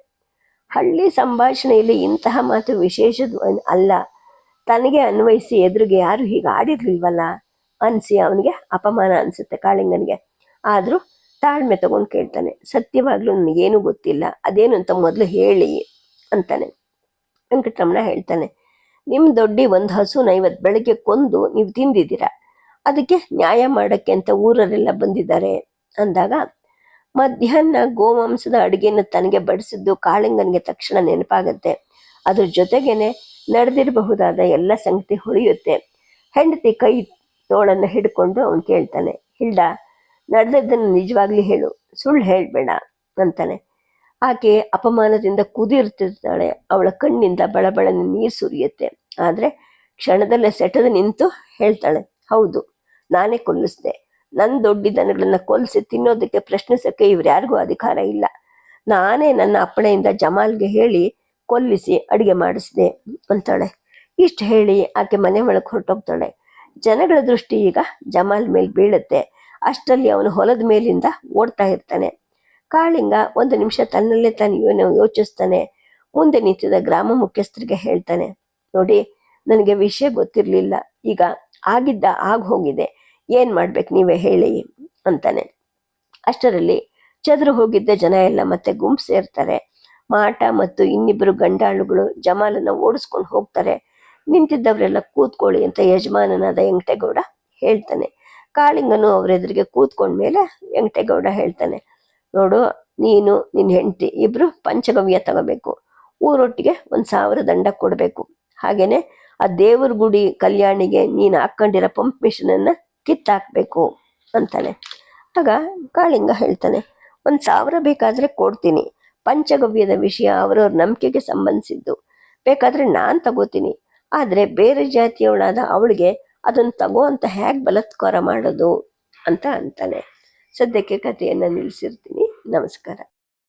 ಹಳ್ಳಿ ಸಂಭಾಷಣೆಯಲ್ಲಿ ಇಂತಹ ಮಾತು ವಿಶೇಷದ ಅಲ್ಲ, ತನಗೆ ಅನ್ವಯಿಸಿ ಎದುರಿಗೆ ಯಾರು ಹೀಗೆ ಆಡಿರ್ಲಿಲ್ವಲ್ಲ ಅನ್ಸಿ ಅವನಿಗೆ ಅಪಮಾನ ಅನ್ಸುತ್ತೆ ಕಾಳಿಂಗನಿಗೆ. ಆದ್ರೂ ತಾಳ್ಮೆ ತಗೊಂಡು ಕೇಳ್ತಾನೆ, ಸತ್ಯವಾಗ್ಲೂ ನನಗೇನು ಗೊತ್ತಿಲ್ಲ, ಅದೇನು ಅಂತ ಮೊದಲು ಹೇಳಿ ಅಂತಾನೆ. ವೆಂಕಟರಮಣ ಹೇಳ್ತಾನೆ, ನಿಮ್ಮ ದೊಡ್ಡಿ ಒಂದು ಹಸುನ ಇವತ್ತು ಬೆಳಗ್ಗೆ ಕೊಂದು ನೀವು ತಿಂದಿದ್ದೀರಾ, ಅದಕ್ಕೆ ನ್ಯಾಯ ಮಾಡಕ್ಕೆ ಅಂತ ಊರರೆಲ್ಲ ಬಂದಿದ್ದಾರೆ ಅಂದಾಗ ಮಧ್ಯಾಹ್ನ ಗೋಮಾಂಸದ ಅಡುಗೆಯನ್ನು ತನಗೆ ಬಡಿಸಿದ್ದು ಕಾಳಿಂಗನಿಗೆ ತಕ್ಷಣ ನೆನಪಾಗತ್ತೆ. ಅದ್ರ ಜೊತೆಗೇನೆ ನಡೆದಿರಬಹುದಾದ ಎಲ್ಲ ಸಂಗತಿ ಹೊಳೆಯುತ್ತೆ. ಹೆಂಡತಿ ಕೈ ತೋಳನ್ನು ಹಿಡ್ಕೊಂಡು ಅವನು ಕೇಳ್ತಾನೆ, ಹಿಲ್ಡ, ನಡೆದದ್ದನ್ನು ನಿಜವಾಗ್ಲಿ ಹೇಳು, ಸುಳ್ಳು ಹೇಳ್ಬೇಡ ಅಂತಾನೆ. ಆಕೆ ಅಪಮಾನದಿಂದ ಕುದಿರ್ತಿರ್ತಾಳೆ. ಅವಳ ಕಣ್ಣಿಂದ ಬಳಬಳನ ನೀರು ಸುರಿಯುತ್ತೆ. ಆದರೆ ಕ್ಷಣದಲ್ಲೇ ಸೆಟದು ನಿಂತು ಹೇಳ್ತಾಳೆ, ಹೌದು, ನಾನೇ ಕೊಲ್ಲಿಸ್ದೆ. ನನ್ನ ದೊಡ್ಡ ದನಗಳನ್ನ ಕೊಲ್ಲಿಸಿ ತಿನ್ನೋದಕ್ಕೆ ಪ್ರಶ್ನಿಸೋಕ್ಕೆ ಇವ್ರ್ಯಾರಿಗೂ ಅಧಿಕಾರ ಇಲ್ಲ. ನಾನೇ ನನ್ನ ಅಪ್ಪಣೆಯಿಂದ ಜಮಾಲ್ಗೆ ಹೇಳಿ ಕೊಲ್ಲಿಸಿ ಅಡುಗೆ ಮಾಡಿಸ್ದೆ ಅಂತಾಳೆ. ಇಷ್ಟು ಹೇಳಿ ಆಕೆ ಮನೆ ಒಳಗೆ ಹೊರಟೋಗ್ತಾಳೆ. ಜನಗಳ ದೃಷ್ಟಿ ಈಗ ಜಮಾಲ್ ಮೇಲೆ ಬೀಳುತ್ತೆ. ಅಷ್ಟರಲ್ಲಿ ಅವನು ಹೊಲದ ಮೇಲಿಂದ ಓಡ್ತಾ ಇರ್ತಾನೆ. ಕಾಳಿಂಗ ಒಂದು ನಿಮಿಷ ತನ್ನಲ್ಲೇ ತಾನು ಯೋಚಿಸ್ತಾನೆ. ಮುಂದೆ ನಿಂತಿದ್ದ ಗ್ರಾಮ ಮುಖ್ಯಸ್ಥರಿಗೆ ಹೇಳ್ತಾನೆ, ನೋಡಿ, ನನಗೆ ವಿಷಯ ಗೊತ್ತಿರಲಿಲ್ಲ, ಈಗ ಆಗಿದ್ದ ಹೋಗಿದೆ, ಏನು ಮಾಡ್ಬೇಕು ನೀವೇ ಹೇಳಿ ಅಂತಾನೆ. ಅಷ್ಟರಲ್ಲಿ ಚದುರು ಹೋಗಿದ್ದ ಜನ ಎಲ್ಲ ಮತ್ತೆ ಗುಂಪು ಸೇರ್ತಾರೆ. ಮಾಟ ಮತ್ತು ಇನ್ನಿಬ್ಬರು ಗಂಡಾಳುಗಳು ಜಮಾಲನ್ನ ಓಡಿಸ್ಕೊಂಡು ಹೋಗ್ತಾರೆ. ನಿಂತಿದ್ದವರೆಲ್ಲ ಕೂತ್ಕೊಳ್ಳಿ ಅಂತ ಯಜಮಾನನಾದ ವೆಂಕಟೇಗೌಡ ಹೇಳ್ತಾನೆ. ಕಾಳಿಂಗನು ಅವರೆದುರಿಗೆ ಕೂತ್ಕೊಂಡ್ಮೇಲೆ ವೆಂಕಟೇಗೌಡ ಹೇಳ್ತಾನೆ, ನೋಡು, ನೀನು ನಿನ್ನ ಹೆಂಡತಿ ಇಬ್ರು ಪಂಚಗವ್ಯ ತಗೋಬೇಕು, ಊರೊಟ್ಟಿಗೆ 1000 ದಂಡ ಕೊಡಬೇಕು. ಹಾಗೇನೆ ಆ ದೇವ್ರ ಗುಡಿ ಕಲ್ಯಾಣಿಗೆ ನೀನು ಹಾಕೊಂಡಿರೋ ಪಂಪ್ ಮಿಷನನ್ನ ಕಿತ್ತಾಕ್ಬೇಕು ಅಂತಾನೆ. ಆಗ ಕಾಳಿಂಗ ಹೇಳ್ತಾನೆ, 1000 ಬೇಕಾದ್ರೆ ಕೊಡ್ತೀನಿ, ಪಂಚಗವ್ಯದ ವಿಷಯ ಅವರವ್ರ ನಂಬಿಕೆಗೆ ಸಂಬಂಧಿಸಿದ್ದು, ಬೇಕಾದ್ರೆ ನಾನು ತಗೋತೀನಿ, ಆದರೆ ಬೇರೆ ಜಾತಿಯವಳಾದ ಅವಳಿಗೆ ಅದನ್ನು ತಗೋ ಅಂತ ಹೇಗೆ ಬಲಾತ್ಕಾರ ಮಾಡೋದು ಅಂತ ಅಂತಾನೆ. ಸದ್ಯಕ್ಕೆ ಕಥೆಯನ್ನು ನಿಲ್ಲಿಸಿರ್ತೀನಿ. ನಮಸ್ಕಾರ.